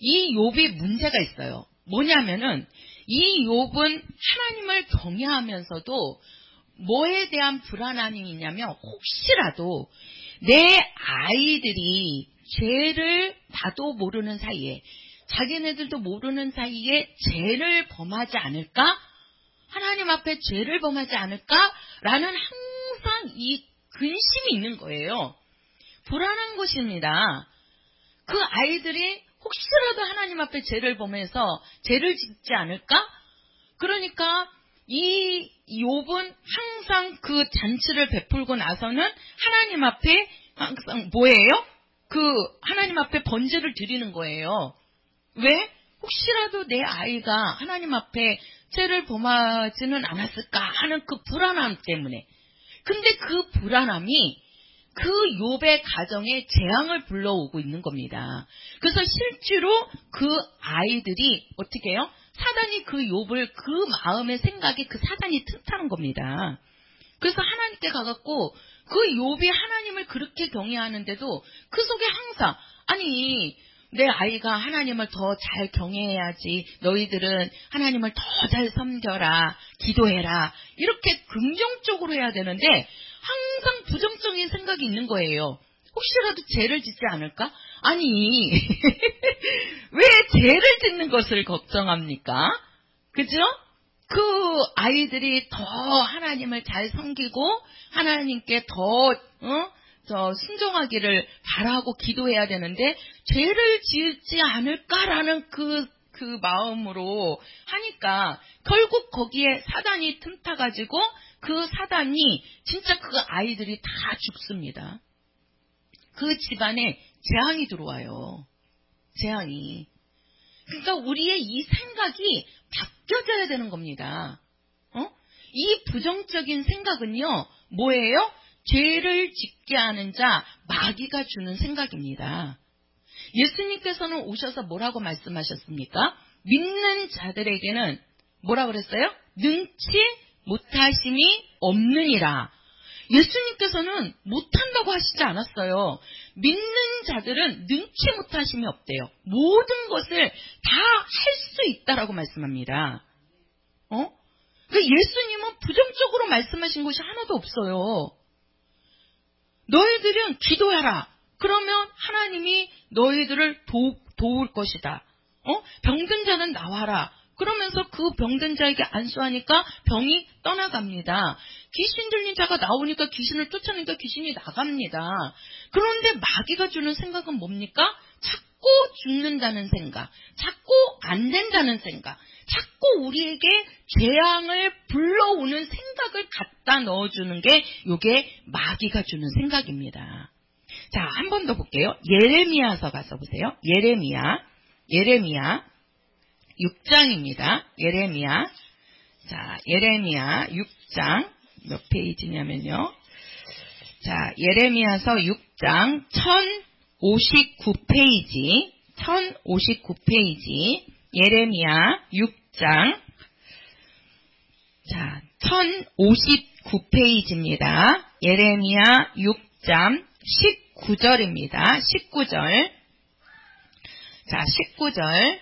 이 욥이 문제가 있어요. 뭐냐면은 이 욥은 하나님을 경외하면서도 뭐에 대한 불안함이 있냐면 혹시라도 내 아이들이 죄를 나도 모르는 사이에 자기네들도 모르는 사이에 죄를 범하지 않을까? 하나님 앞에 죄를 범하지 않을까라는 항상 이 근심이 있는 거예요. 불안한 것입니다. 그 아이들이 혹시라도 하나님 앞에 죄를 범해서 죄를 짓지 않을까? 그러니까 이 욥은 항상 그 잔치를 베풀고 나서는 하나님 앞에 항상 뭐예요? 그 하나님 앞에 번제를 드리는 거예요. 왜? 혹시라도 내 아이가 하나님 앞에 죄를 범하지는 않았을까 하는 그 불안함 때문에. 근데 그 불안함이 그 욥의 가정에 재앙을 불러오고 있는 겁니다. 그래서 실제로 그 아이들이 어떻게 해요? 사단이 그 욥을 그 마음의 생각에 그 사단이 틈타는 겁니다. 그래서 하나님께 가갖고 그 욥이 하나님을 그렇게 경외하는데도 그 속에 항상 아니 내 아이가 하나님을 더 잘 경외해야지 너희들은 하나님을 더 잘 섬겨라 기도해라 이렇게 긍정적으로 해야 되는데 항상 부정적인 생각이 있는 거예요. 혹시라도 죄를 짓지 않을까? 아니 왜 죄를 짓는 것을 걱정합니까? 그죠? 그 아이들이 더 하나님을 잘 섬기고 하나님께 더 순종하기를 바라고 기도해야 되는데 죄를 짓지 않을까라는 그 마음으로 하니까 결국 거기에 사단이 틈타가지고 그 사단이 진짜 그 아이들이 다 죽습니다. 그 집안에 재앙이 들어와요. 재앙이. 그러니까 우리의 이 생각이 바뀌어져야 되는 겁니다. 이 부정적인 생각은요, 뭐예요? 죄를 짓게 하는 자, 마귀가 주는 생각입니다. 예수님께서는 오셔서 뭐라고 말씀하셨습니까? 믿는 자들에게는 뭐라고 그랬어요? 능치 못하심이 없느니라. 예수님께서는 못한다고 하시지 않았어요. 믿는 자들은 능치 못하심이 없대요. 모든 것을 다 할 수 있다라고 말씀합니다. 그러니까 예수님은 부정적으로 말씀하신 것이 하나도 없어요. 너희들은 기도해라. 그러면 하나님이 너희들을 도울 것이다. 병든 자는 나와라. 그러면서 그 병든 자에게 안수하니까 병이 떠나갑니다. 귀신 들린 자가 나오니까 귀신을 쫓아내니까 귀신이 나갑니다. 그런데 마귀가 주는 생각은 뭡니까? 자꾸 죽는다는 생각, 자꾸 안 된다는 생각, 자꾸 우리에게 재앙을 불러오는 생각을 갖다 넣어주는 게 이게 마귀가 주는 생각입니다. 자, 한 번 더 볼게요. 예레미야서 가서 보세요. 예레미야 6장입니다. 예레미야. 자, 예레미야 6장 몇 페이지냐면요. 자, 예레미야서 6장 1059페이지. 1059페이지. 예레미야 6장. 자, 1059페이지입니다. 예레미야 6장 19절입니다. 19절. 자, 19절.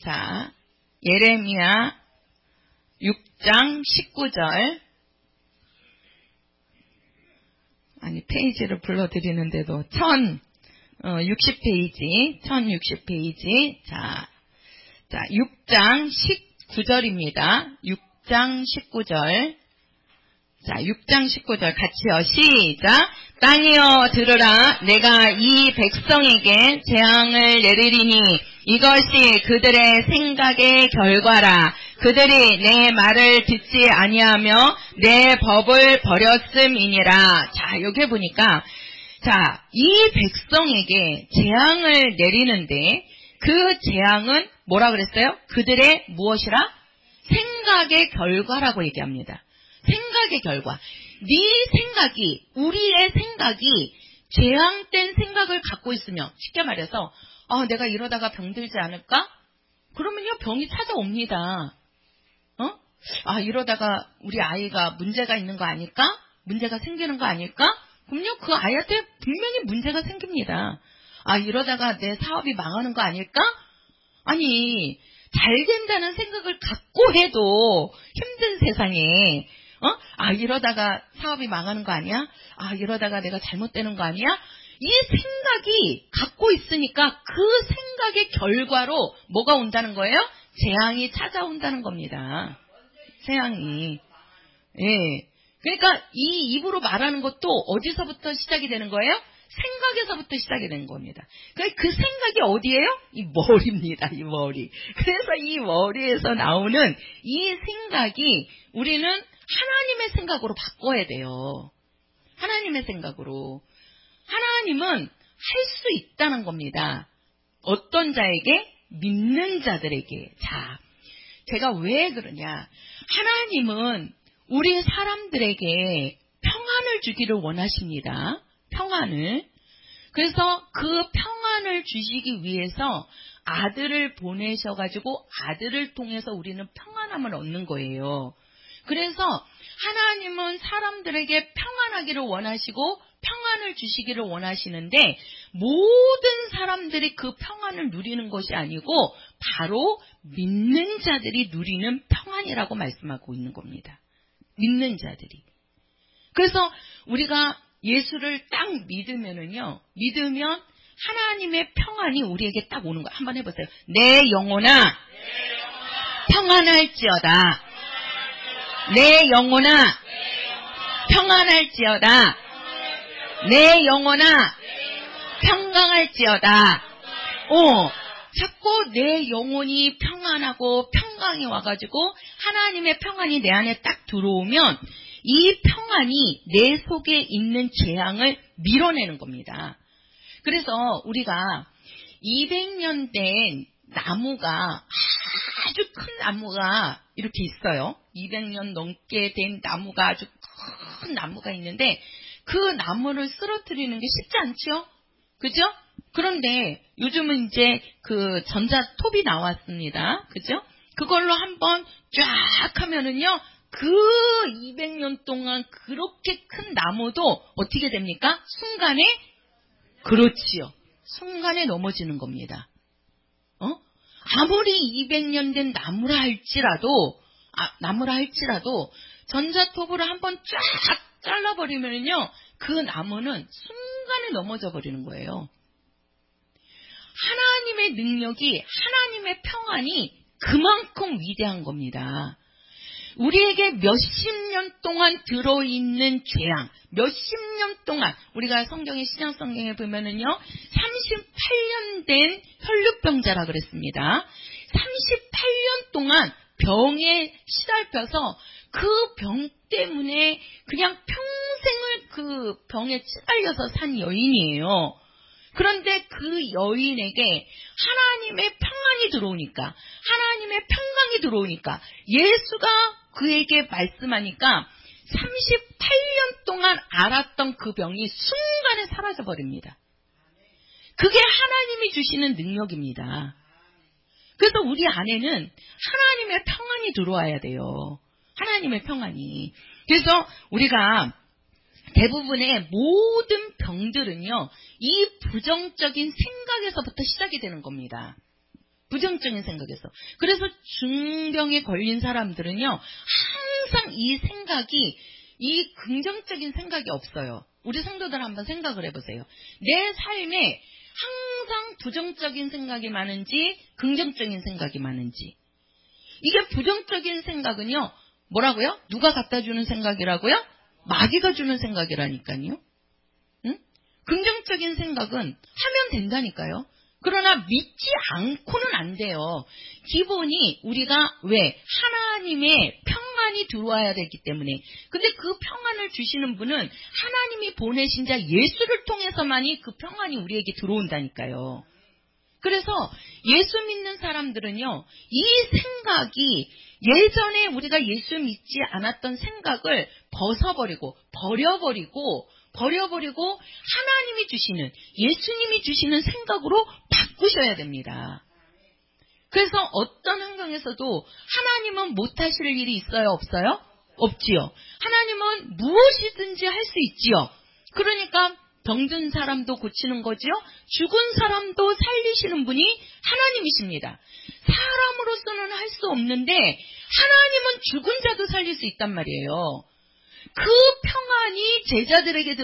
자, 예레미야 6장 19절. 아니, 페이지를 불러드리는데도 1060페이지. 1060페이지. 자, 6장 19절입니다. 6장 19절. 자, 6장 19절 같이요. 시작. 땅이여 들으라. 내가 이 백성에게 재앙을 내리리니 이것이 그들의 생각의 결과라. 그들이 내 말을 듣지 아니하며 내 법을 버렸음이니라. 자, 여기 보니까 자, 이 백성에게 재앙을 내리는데 그 재앙은 뭐라 그랬어요? 그들의 무엇이라? 생각의 결과라고 얘기합니다. 생각의 결과. 네 생각이, 우리의 생각이 재앙된 생각을 갖고 있으면, 쉽게 말해서 내가 이러다가 병들지 않을까? 그러면요, 병이 찾아옵니다. 이러다가 우리 아이가 문제가 있는 거 아닐까? 문제가 생기는 거 아닐까? 그럼요, 그 아이한테 분명히 문제가 생깁니다. 이러다가 내 사업이 망하는 거 아닐까? 아니, 잘 된다는 생각을 갖고 해도 힘든 세상에, 이러다가 사업이 망하는 거 아니야? 이러다가 내가 잘못되는 거 아니야? 이 생각이 갖고 있으니까 그 생각의 결과로 뭐가 온다는 거예요? 재앙이 찾아온다는 겁니다. 재앙이. 예. 그러니까 이 입으로 말하는 것도 어디서부터 시작이 되는 거예요? 생각에서부터 시작이 되는 겁니다. 그러니까 그 생각이 어디예요? 이 머리입니다. 이 머리. 그래서 이 머리에서 나오는 이 생각이 우리는 하나님의 생각으로 바꿔야 돼요. 하나님의 생각으로. 하나님은 할 수 있다는 겁니다. 어떤 자에게? 믿는 자들에게. 자, 제가 왜 그러냐. 하나님은 우리 사람들에게 평안을 주기를 원하십니다. 평안을. 그래서 그 평안을 주시기 위해서 아들을 보내셔가지고 아들을 통해서 우리는 평안함을 얻는 거예요. 그래서 하나님은 사람들에게 평안하기를 원하시고 평안을 주시기를 원하시는데 모든 사람들이 그 평안을 누리는 것이 아니고 바로 믿는 자들이 누리는 평안이라고 말씀하고 있는 겁니다. 믿는 자들이. 그래서 우리가 예수를 딱 믿으면 하나님의 평안이 우리에게 딱 오는 거예요. 한번 해보세요. 내 영혼아 평안할지어다. 내 영혼아 평안할지어다. 내 영혼아 평강할지어다. 자꾸 내 영혼이 평안하고 평강이 와가지고 하나님의 평안이 내 안에 딱 들어오면 이 평안이 내 속에 있는 재앙을 밀어내는 겁니다. 그래서 우리가 200년 된 나무가 아주 큰 나무가 이렇게 있어요. 200년 넘게 된 나무가 아주 큰 나무가 있는데 그 나무를 쓰러뜨리는 게 쉽지 않죠? 그죠? 그런데 요즘은 이제 그 전자톱이 나왔습니다. 그죠? 그걸로 한번 쫙 하면은요, 그 200년 동안 그렇게 큰 나무도 어떻게 됩니까? 순간에, 그렇지요. 순간에 넘어지는 겁니다. 아무리 200년 된 나무라 할지라도 전자톱으로 한번 쫙 잘라버리면요, 그 나무는 순간에 넘어져 버리는 거예요. 하나님의 능력이, 하나님의 평안이 그만큼 위대한 겁니다. 우리에게 몇십 년 동안 들어있는 죄악, 몇십 년 동안, 우리가 성경의 신약 성경에 보면은요, 38년 된 혈루병자라 그랬습니다. 38년 동안 병에 시달려서 그 병 때문에 그냥 평생을 그 병에 시달려서 산 여인이에요. 그런데 그 여인에게 하나님의 평안이 들어오니까, 하나님의 평강이 들어오니까, 예수가 그에게 말씀하니까 38년 동안 앓았던 그 병이 순간에 사라져버립니다. 그게 하나님이 주시는 능력입니다. 그래서 우리 안에는 하나님의 평안이 들어와야 돼요. 하나님의 평안이. 그래서 우리가 대부분의 모든 병들은요, 이 부정적인 생각에서부터 시작이 되는 겁니다. 부정적인 생각에서. 그래서 중병에 걸린 사람들은요, 항상 이 생각이, 이 긍정적인 생각이 없어요. 우리 성도들 한번 생각을 해보세요. 내 삶에 항상 부정적인 생각이 많은지, 긍정적인 생각이 많은지. 이게 부정적인 생각은요, 뭐라고요? 누가 갖다 주는 생각이라고요? 마귀가 주는 생각이라니까요. 응? 긍정적인 생각은 하면 된다니까요. 그러나 믿지 않고는 안 돼요. 기본이 우리가 왜? 하나님의 평안이 들어와야 되기 때문에. 근데 그 평안을 주시는 분은 하나님이 보내신 자 예수를 통해서만이 그 평안이 우리에게 들어온다니까요. 그래서 예수 믿는 사람들은요, 이 생각이 예전에 우리가 예수 믿지 않았던 생각을 버려버리고 하나님이 주시는, 예수님이 주시는 생각으로 바꾸셔야 됩니다. 그래서 어떤 환경에서도 하나님은 못하실 일이 있어요? 없어요? 없지요. 하나님은 무엇이든지 할 수 있지요. 그러니까 병든 사람도 고치는 거지요. 죽은 사람도 살리시는 분이 하나님이십니다. 사람으로서는 할 수 없는데 하나님은 죽은 자도 살릴 수 있단 말이에요. 그 평안이 제자들에게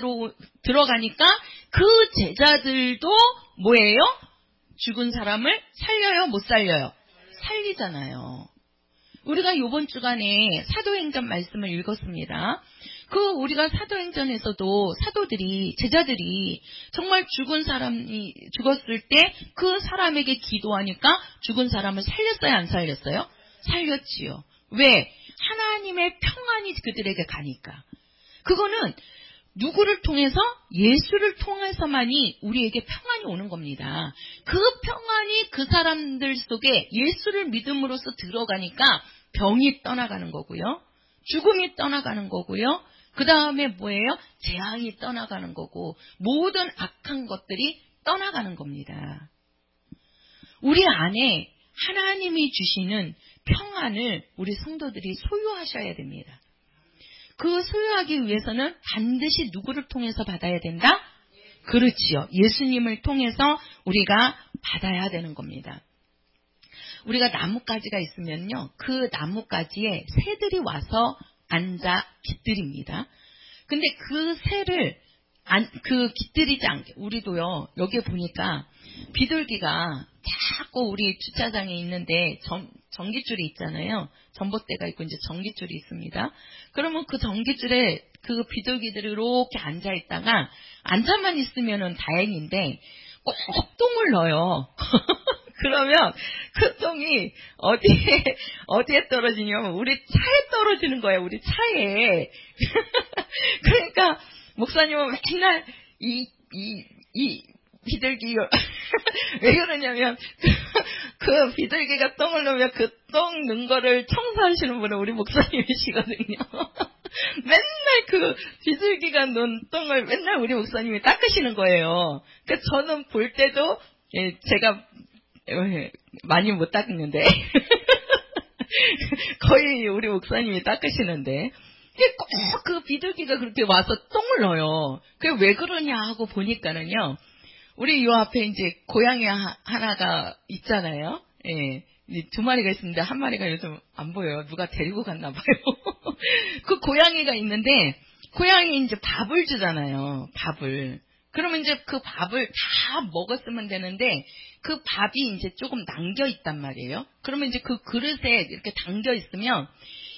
들어가니까 그 제자들도 뭐예요? 죽은 사람을 살려요? 못 살려요? 살리잖아요. 우리가 이번 주간에 사도행전 말씀을 읽었습니다. 우리가 사도행전에서도 제자들이 정말 죽은 사람이 죽었을 때 그 사람에게 기도하니까 죽은 사람을 살렸어요? 안 살렸어요? 살렸지요. 왜? 하나님의 평안이 그들에게 가니까. 그거는 누구를 통해서? 예수를 통해서만이 우리에게 평안이 오는 겁니다. 그 평안이 그 사람들 속에 예수를 믿음으로써 들어가니까 병이 떠나가는 거고요. 죽음이 떠나가는 거고요. 그 다음에 뭐예요? 재앙이 떠나가는 거고 모든 악한 것들이 떠나가는 겁니다. 우리 안에 하나님이 주시는 평안을 우리 성도들이 소유하셔야 됩니다. 그 소유하기 위해서는 반드시 누구를 통해서 받아야 된다? 그렇지요. 예수님을 통해서 우리가 받아야 되는 겁니다. 우리가 나뭇가지가 있으면요, 그 나뭇가지에 새들이 와서 앉아 깃들입니다. 근데 그 새를 깃들이지 않게, 우리도요, 여기에 보니까 비둘기가 자꾸 우리 주차장에 있는데 전깃줄이 있잖아요. 전봇대가 있고 이제 전깃줄이 있습니다. 그러면 그 전깃줄에 그 비둘기들이 이렇게 앉아 있다가 앉아만 있으면은 다행인데 꼭 똥을 넣어요. 그러면 그 똥이 어디에 떨어지냐면 우리 차에 떨어지는 거예요. 우리 차에. 그러니까 목사님은 맨날 이 비둘기 왜 그러냐면 그 비둘기가 똥을 넣으면 그 똥 넣은 거를 청소하시는 분은 우리 목사님이시거든요. 맨날 그 비둘기가 넣은 똥을 맨날 우리 목사님이 닦으시는 거예요. 그러니까 저는 볼 때도 제가 많이 못 닦는데 거의 우리 목사님이 닦으시는데 꼭 그 비둘기가 그렇게 와서 똥을 넣어요. 그게 왜 그러냐 하고 보니까는요, 우리 요 앞에 이제 고양이 하나가 있잖아요. 예. 두 마리가 있습니다. 한 마리가 요즘 안 보여요. 누가 데리고 갔나 봐요. 그 고양이가 있는데, 고양이 이제 밥을 주잖아요. 밥을. 그러면 이제 그 밥을 다 먹었으면 되는데, 그 밥이 이제 조금 남겨 있단 말이에요. 그러면 이제 그 그릇에 이렇게 담겨 있으면,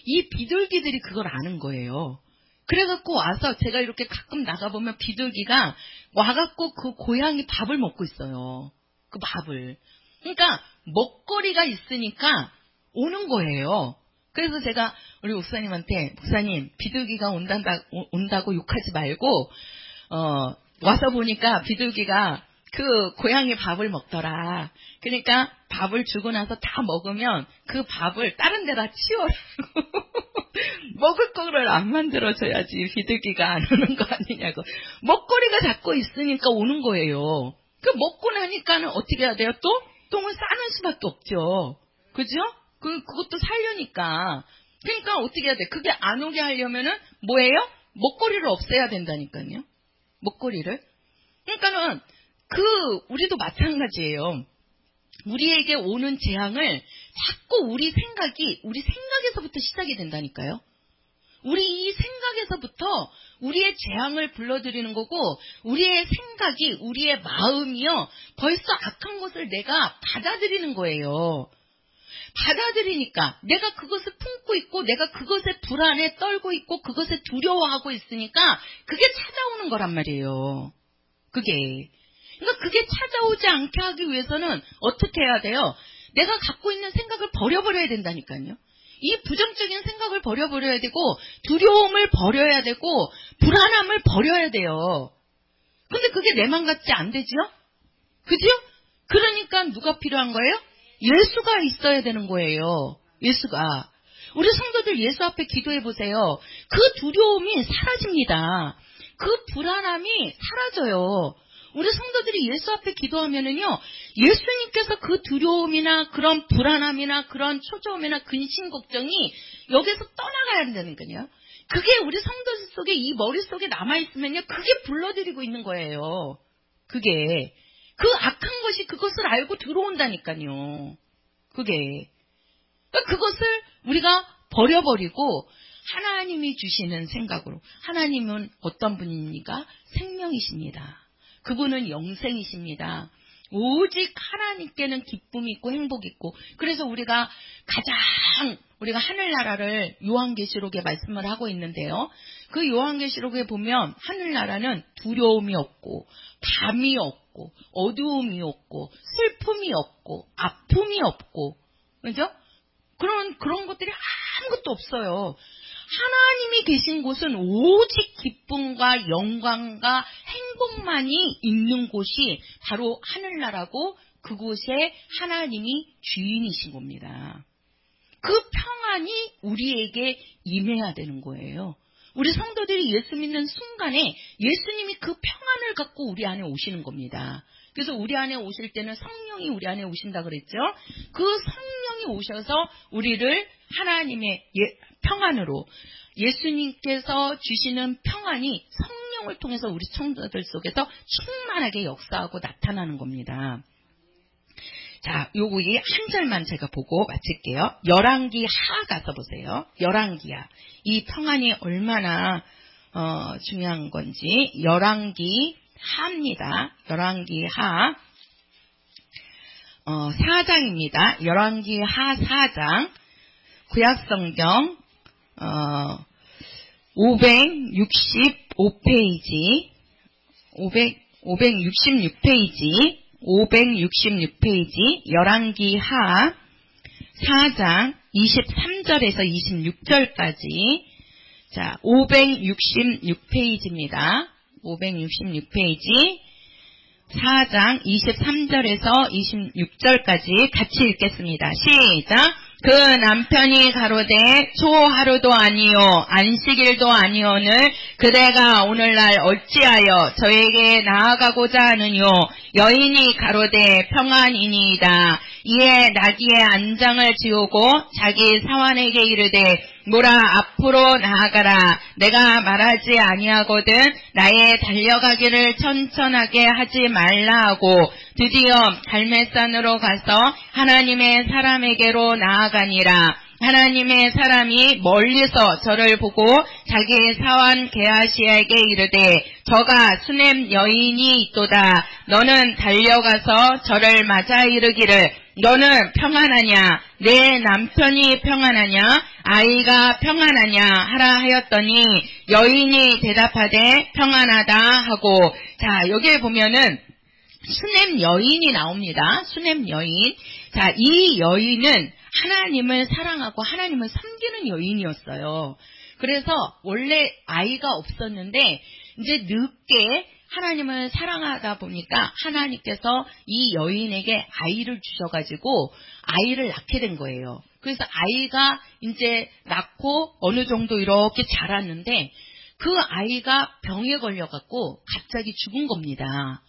이 비둘기들이 그걸 아는 거예요. 그래갖고 와서 제가 이렇게 가끔 나가보면 비둘기가 와갖고 그 고양이 밥을 먹고 있어요. 그 밥을. 그러니까 먹거리가 있으니까 오는 거예요. 그래서 제가 우리 목사님한테, 목사님 비둘기가 온다고 욕하지 말고 와서 보니까 비둘기가 그 고양이 밥을 먹더라. 그러니까 밥을 주고 나서 다 먹으면 그 밥을 다른 데다 치워라고. 먹을 거를 안 만들어줘야지 비둘기가 안 오는 거 아니냐고. 먹거리가 자꾸 있으니까 오는 거예요. 그 먹고 나니까는 어떻게 해야 돼요? 또 똥을 싸는 수밖에 없죠. 그죠? 그것도 살려니까. 그러니까 어떻게 해야 돼? 그게 안 오게 하려면은 뭐예요? 먹거리를 없애야 된다니까요. 먹거리를. 그러니까는 우리도 마찬가지예요. 우리에게 오는 재앙을 자꾸 우리 생각에서부터 시작이 된다니까요. 우리 이 생각에서부터 우리의 재앙을 불러들이는 거고, 우리의 생각이, 우리의 마음이요, 벌써 악한 것을 내가 받아들이는 거예요. 받아들이니까 내가 그것을 품고 있고 내가 그것에 불안에 떨고 있고 그것에 두려워하고 있으니까 그게 찾아오는 거란 말이에요. 그러니까 그게 찾아오지 않게 하기 위해서는 어떻게 해야 돼요? 내가 갖고 있는 생각을 버려버려야 된다니까요. 이 부정적인 생각을 버려버려야 되고 두려움을 버려야 되고 불안함을 버려야 돼요. 근데 그게 내 맘 같지 안 되죠? 그죠? 그러니까 누가 필요한 거예요? 예수가 있어야 되는 거예요. 예수가. 우리 성도들 예수 앞에 기도해 보세요. 그 두려움이 사라집니다. 그 불안함이 사라져요. 우리 성도들이 예수 앞에 기도하면은요, 예수님께서 그 두려움이나 그런 불안함이나 그런 초조함이나 근심 걱정이 여기서 떠나가야 된다니까요. 그게 우리 성도들 속에 이 머릿속에 남아있으면요, 그게 불러들이고 있는 거예요. 그게. 그 악한 것이 그것을 알고 들어온다니까요. 그게. 그러니까 그것을 우리가 버려버리고 하나님이 주시는 생각으로. 하나님은 어떤 분입니까? 생명이십니다. 그분은 영생이십니다. 오직 하나님께는 기쁨이 있고 행복이 있고. 그래서 우리가 하늘나라를 요한계시록에 말씀을 하고 있는데요. 그 요한계시록에 보면 하늘나라는 두려움이 없고 밤이 없고 어두움이 없고 슬픔이 없고 아픔이 없고, 그죠? 그런 것들이 아무것도 없어요. 하나님이 계신 곳은 오직 기쁨과 영광과 행복만이 있는 곳이 바로 하늘나라고, 그곳에 하나님이 주인이신 겁니다. 그 평안이 우리에게 임해야 되는 거예요. 우리 성도들이 예수 믿는 순간에 예수님이 그 평안을 갖고 우리 안에 오시는 겁니다. 그래서 우리 안에 오실 때는 성령이 우리 안에 오신다 그랬죠. 그 성령이 오셔서 우리를 하나님의 평안으로, 예수님께서 주시는 평안이 성령을 통해서 우리 성도들 속에서 충만하게 역사하고 나타나는 겁니다. 자, 요거 한 절만 제가 보고 마칠게요. 열왕기 하 가서 보세요. 열왕기 하. 이 평안이 얼마나 중요한 건지. 열왕기 하입니다. 열왕기 하 4장입니다. 열왕기 하 4장. 구약성경 566페이지 566페이지 열왕기 하 4장 23절에서 26절까지. 자, 566페이지입니다. 566페이지 4장 23절에서 26절까지 같이 읽겠습니다. 시작. 그 남편이 가로되 초하루도 아니요 안식일도 아니오늘 그대가 오늘날 어찌하여 저에게 나아가고자 하느뇨. 여인이 가로되 평안이니이다. 이에 나귀의 안장을 지우고 자기 사환에게 이르되 모라 앞으로 나아가라. 내가 말하지 아니하거든 나의 달려가기를 천천하게 하지 말라 하고 드디어 갈멜산으로 가서 하나님의 사람에게로 나아가니라. 하나님의 사람이 멀리서 저를 보고 자기 사환 게하시에게 이르되 저가 수넴 여인이 있도다. 너는 달려가서 저를 맞아 이르기를 너는 평안하냐? 내 남편이 평안하냐? 아이가 평안하냐? 하라 하였더니 여인이 대답하되 평안하다 하고. 자, 여기에 보면은 수넴 여인이 나옵니다. 수넴 여인. 자, 이 여인은 하나님을 사랑하고 하나님을 섬기는 여인이었어요. 그래서 원래 아이가 없었는데 이제 늦게 하나님을 사랑하다 보니까 하나님께서 이 여인에게 아이를 주셔가지고 아이를 낳게 된 거예요. 그래서 아이가 이제 낳고 어느 정도 이렇게 자랐는데 그 아이가 병에 걸려갖고 갑자기 죽은 겁니다.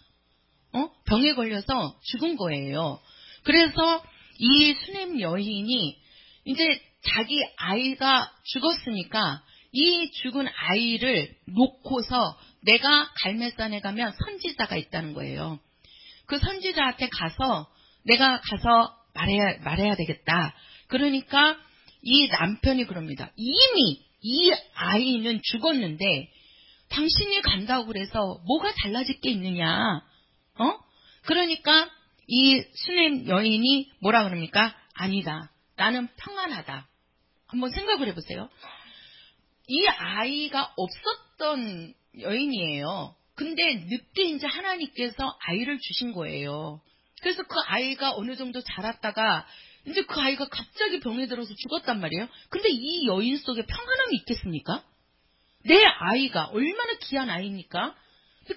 병에 걸려서 죽은 거예요. 그래서 이 수넴 여인이 이제 자기 아이가 죽었으니까 이 죽은 아이를 놓고서 내가 갈멜산에 가면 선지자가 있다는 거예요. 그 선지자한테 가서 내가 가서 말해야 되겠다. 그러니까 이 남편이 그럽니다. 이미 이 아이는 죽었는데 당신이 간다고 그래서 뭐가 달라질 게 있느냐. 그러니까 이 수넴 여인이 뭐라 그럽니까? 아니다. 나는 평안하다. 한번 생각을 해보세요. 이 아이가 없었던 여인이에요. 근데 늦게 이제 하나님께서 아이를 주신 거예요. 그래서 그 아이가 어느 정도 자랐다가 이제 그 아이가 갑자기 병에 들어서 죽었단 말이에요. 근데 이 여인 속에 평안함이 있겠습니까? 내 아이가 얼마나 귀한 아이입니까?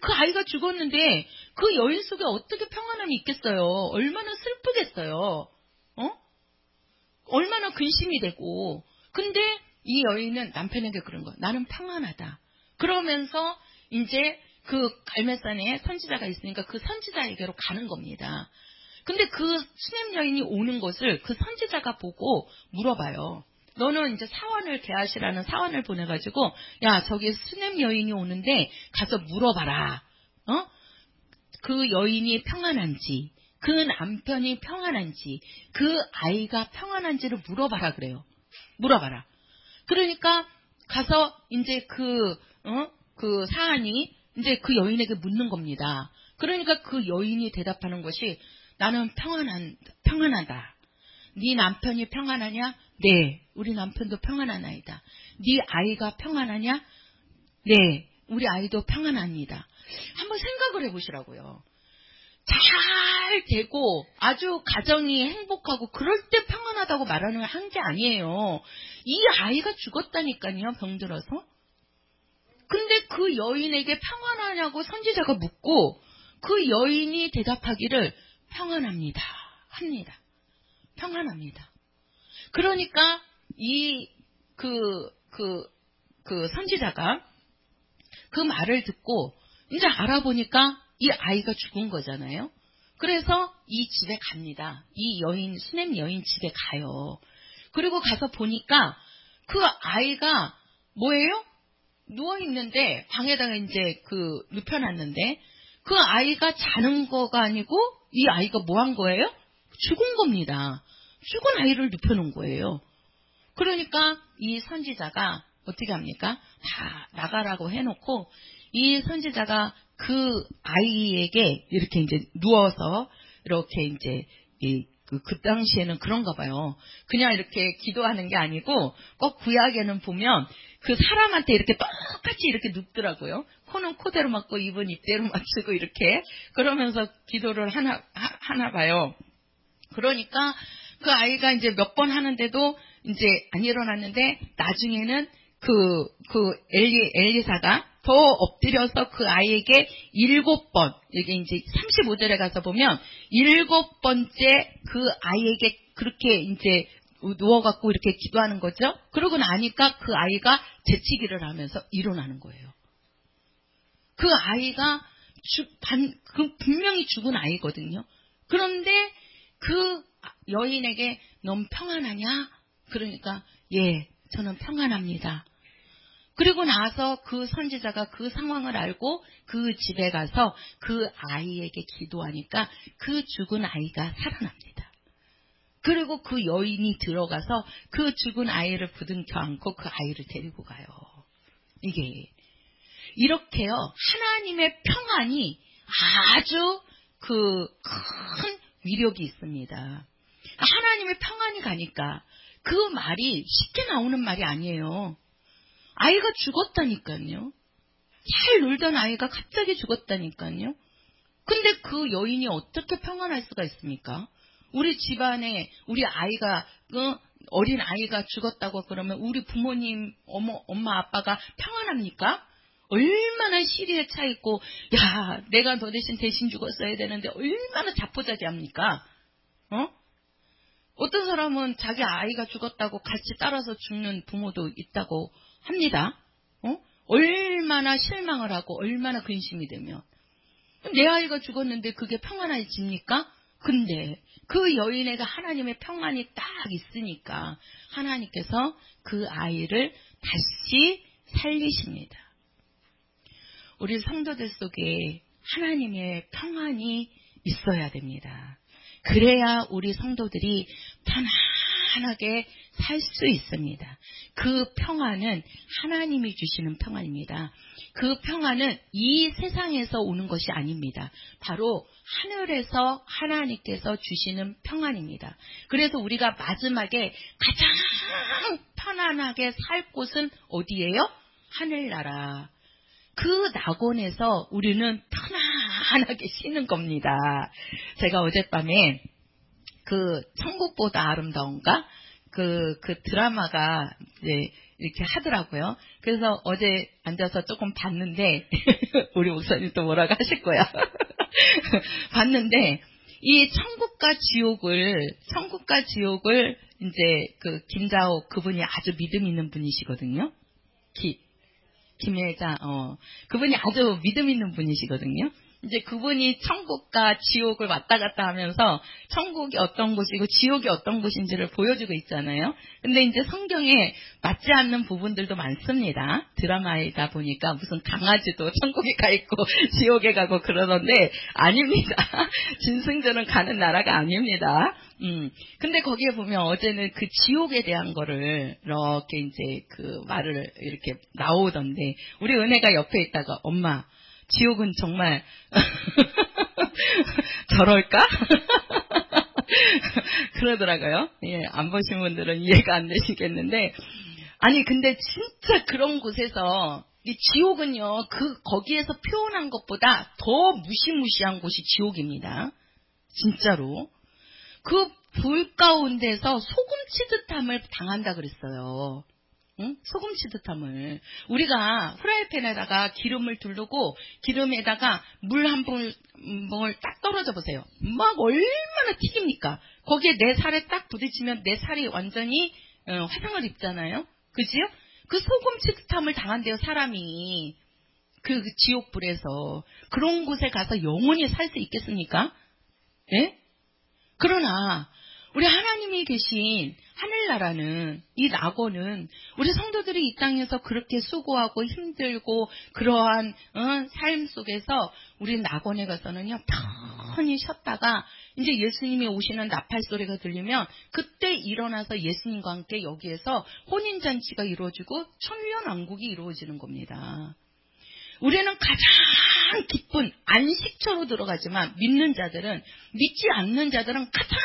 그 아이가 죽었는데 그 여인 속에 어떻게 평안함이 있겠어요? 얼마나 슬프겠어요? 얼마나 근심이 되고. 근데 이 여인은 남편에게 그런 거야. 나는 평안하다. 그러면서 이제 그 갈멜산에 선지자가 있으니까 그 선지자에게로 가는 겁니다. 근데 그 수냄 여인이 오는 것을 그 선지자가 보고 물어봐요. 너는 이제 사원을 게하시라는 사원을 보내가지고 야 저기 수냄 여인이 오는데 가서 물어봐라. 그 여인이 평안한지 그 남편이 평안한지 그 아이가 평안한지를 물어봐라 그래요. 물어봐라. 그러니까 가서 이제 그 사안이 이제 그 여인에게 묻는 겁니다. 그러니까 그 여인이 대답하는 것이 나는 평안하다. 네 남편이 평안하냐? 네, 우리 남편도 평안하나이다. 네 아이가 평안하냐? 네, 우리 아이도 평안합니다. 한번 생각을 해보시라고요. 잘 되고 아주 가정이 행복하고 그럴 때 평안하다고 말하는 한 게 아니에요. 이 아이가 죽었다니까요, 병들어서. 근데 그 여인에게 평안하냐고 선지자가 묻고 그 여인이 대답하기를 평안합니다. 합니다. 평안합니다. 그러니까 그 선지자가 그 말을 듣고 이제 알아보니까 이 아이가 죽은 거잖아요. 그래서 이 집에 갑니다. 이 여인, 수냄 여인 집에 가요. 그리고 가서 보니까 그 아이가 뭐예요? 누워있는데, 방에다가 이제 눕혀놨는데, 그 아이가 자는 거가 아니고, 이 아이가 뭐 한 거예요? 죽은 겁니다. 죽은 아이를 눕혀놓은 거예요. 그러니까 이 선지자가 어떻게 합니까? 다 나가라고 해놓고, 이 선지자가 그 아이에게 이렇게 이제 누워서, 이렇게 이제, 그 당시에는 그런가 봐요. 그냥 이렇게 기도하는 게 아니고 꼭 구약에는 보면 그 사람한테 이렇게 똑같이 이렇게 눕더라고요. 코는 코대로 맞고 입은 입대로 맞추고 이렇게 그러면서 기도를 하나 봐요. 그러니까 그 아이가 이제 몇 번 하는데도 이제 안 일어났는데 나중에는 엘리사가 더 엎드려서 그 아이에게 7번, 이게 이제 35절에 가서 보면 7번째 그 아이에게 그렇게 이제 누워갖고 이렇게 기도하는 거죠. 그러고 나니까 그 아이가 재치기를 하면서 일어나는 거예요. 그 아이가 분명히 죽은 아이거든요. 그런데 그 여인에게 넌 평안하냐? 그러니까 예, 저는 평안합니다. 그리고 나서 그 선지자가 그 상황을 알고 그 집에 가서 그 아이에게 기도하니까 그 죽은 아이가 살아납니다. 그리고 그 여인이 들어가서 그 죽은 아이를 부둥켜 안고 그 아이를 데리고 가요. 이게 이렇게요. 하나님의 평안이 아주 큰 위력이 있습니다. 하나님의 평안이 가니까 그 말이 쉽게 나오는 말이 아니에요. 아이가 죽었다니까요. 잘 놀던 아이가 갑자기 죽었다니까요. 근데 그 여인이 어떻게 평안할 수가 있습니까? 우리 집안에 우리 아이가 어린 아이가 죽었다고 그러면 우리 부모님 엄마 아빠가 평안합니까? 얼마나 시리에 차 있고 야 내가 너 대신 죽었어야 되는데 얼마나 자포자기합니까? 어떤 사람은 자기 아이가 죽었다고 같이 따라서 죽는 부모도 있다고 합니다. 얼마나 실망을 하고 얼마나 근심이 되면 내 아이가 죽었는데 그게 평안해집니까? 근데 그 여인에게 하나님의 평안이 딱 있으니까 하나님께서 그 아이를 다시 살리십니다. 우리 성도들 속에 하나님의 평안이 있어야 됩니다. 그래야 우리 성도들이 평안하게 살 수 있습니다. 그 평안은 하나님이 주시는 평안입니다. 그 평안은 이 세상에서 오는 것이 아닙니다. 바로 하늘에서 하나님께서 주시는 평안입니다. 그래서 우리가 마지막에 가장 편안하게 살 곳은 어디예요? 하늘나라. 그 낙원에서 우리는 편안하게 쉬는 겁니다. 제가 어젯밤에 그 천국보다 아름다운가? 그 드라마가 이제 이렇게 하더라고요. 그래서 어제 앉아서 조금 봤는데, 우리 목사님 또 뭐라고 하실 거야. 봤는데, 이 천국과 지옥을 이제 그 김자옥 그분이 아주 믿음 있는 분이시거든요. 김혜자, 그분이 아주 믿음 있는 분이시거든요. 이제 그분이 천국과 지옥을 왔다 갔다 하면서 천국이 어떤 곳이고 지옥이 어떤 곳인지를 보여주고 있잖아요. 근데 이제 성경에 맞지 않는 부분들도 많습니다. 드라마이다 보니까 무슨 강아지도 천국에 가 있고 지옥에 가고 그러던데 아닙니다. 진승들은 가는 나라가 아닙니다. 근데 거기에 보면 어제는 그 지옥에 대한 거를 이렇게 이제 그 말을 이렇게 나오던데 우리 은혜가 옆에 있다가 엄마 지옥은 정말 저럴까? 그러더라고요. 예, 안 보신 분들은 이해가 안 되시겠는데 아니 근데 진짜 그런 곳에서 이 지옥은요 거기에서 표현한 것보다 더 무시무시한 곳이 지옥입니다. 진짜로. 그 불 가운데서 소금치듯함을 당한다 그랬어요. 응? 소금치듯함을. 우리가 후라이팬에다가 기름을 두르고 기름에다가 물 한 봉을 딱 떨어져 보세요. 막 얼마나 튀깁니까? 거기에 내 살에 딱 부딪히면 내 살이 완전히 화상을 입잖아요. 그지요? 그 소금치듯함을 당한대요, 사람이. 그 지옥불에서. 그런 곳에 가서 영원히 살 수 있겠습니까? 예? 그러나 우리 하나님이 계신 하늘나라는 이 낙원은 우리 성도들이 이 땅에서 그렇게 수고하고 힘들고 그러한 삶 속에서 우리 낙원에 가서는요 편히 쉬었다가 이제 예수님이 오시는 나팔 소리가 들리면 그때 일어나서 예수님과 함께 여기에서 혼인잔치가 이루어지고 천년왕국이 이루어지는 겁니다. 우리는 가장 기쁜 안식처로 들어가지만 믿지 않는 자들은 가장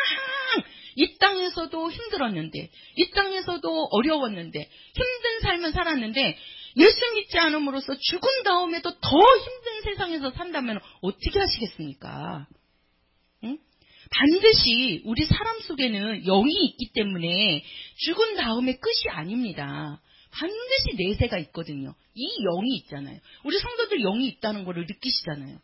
이 땅에서도 힘들었는데 이 땅에서도 어려웠는데 힘든 삶을 살았는데 예수 믿지 않음으로써 죽은 다음에도 더 힘든 세상에서 산다면 어떻게 하시겠습니까? 응? 반드시 우리 사람 속에는 영이 있기 때문에 죽은 다음에 끝이 아닙니다. 반드시 내세가 있거든요. 이 영이 있잖아요. 우리 성도들 영이 있다는 거를 느끼시잖아요.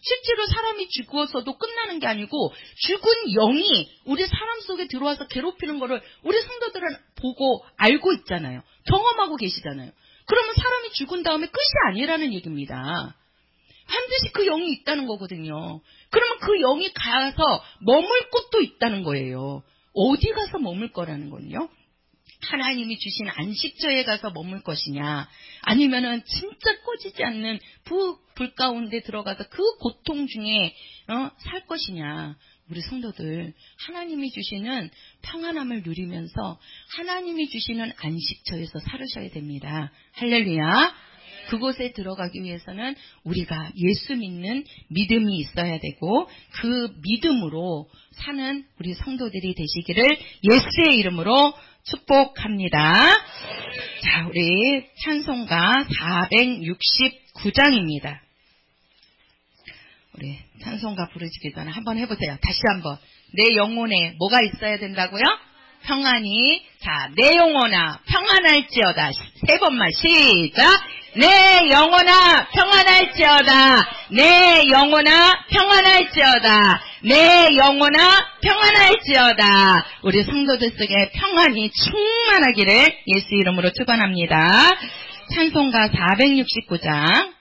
실제로 사람이 죽어서도 끝나는 게 아니고 죽은 영이 우리 사람 속에 들어와서 괴롭히는 거를 우리 성도들은 보고 알고 있잖아요. 경험하고 계시잖아요. 그러면 사람이 죽은 다음에 끝이 아니라는 얘기입니다. 반드시 그 영이 있다는 거거든요. 그러면 그 영이 가서 머물 곳도 있다는 거예요. 어디 가서 머물 거라는 건요? 하나님이 주신 안식처에 가서 머물 것이냐 아니면은 진짜 꺼지지 않는 불 가운데 들어가서 그 고통 중에 살 것이냐. 우리 성도들 하나님이 주시는 평안함을 누리면서 하나님이 주시는 안식처에서 살으셔야 됩니다. 할렐루야. 그곳에 들어가기 위해서는 우리가 예수 믿는 믿음이 있어야 되고 그 믿음으로 사는 우리 성도들이 되시기를 예수의 이름으로 축복합니다. 자, 우리 찬송가 469장입니다. 우리 찬송가 부르시기 전에 한번 해보세요. 다시 한번. 내 영혼에 뭐가 있어야 된다고요? 평안이. 자, 내 영혼아 평안할지어다. 세 번만 시작. 내 영혼아 평안할지어다. 내 영혼아 평안할지어다. 내 영혼아 평안할지어다. 우리 성도들 속에 평안이 충만하기를 예수 이름으로 축원합니다. 찬송가 469장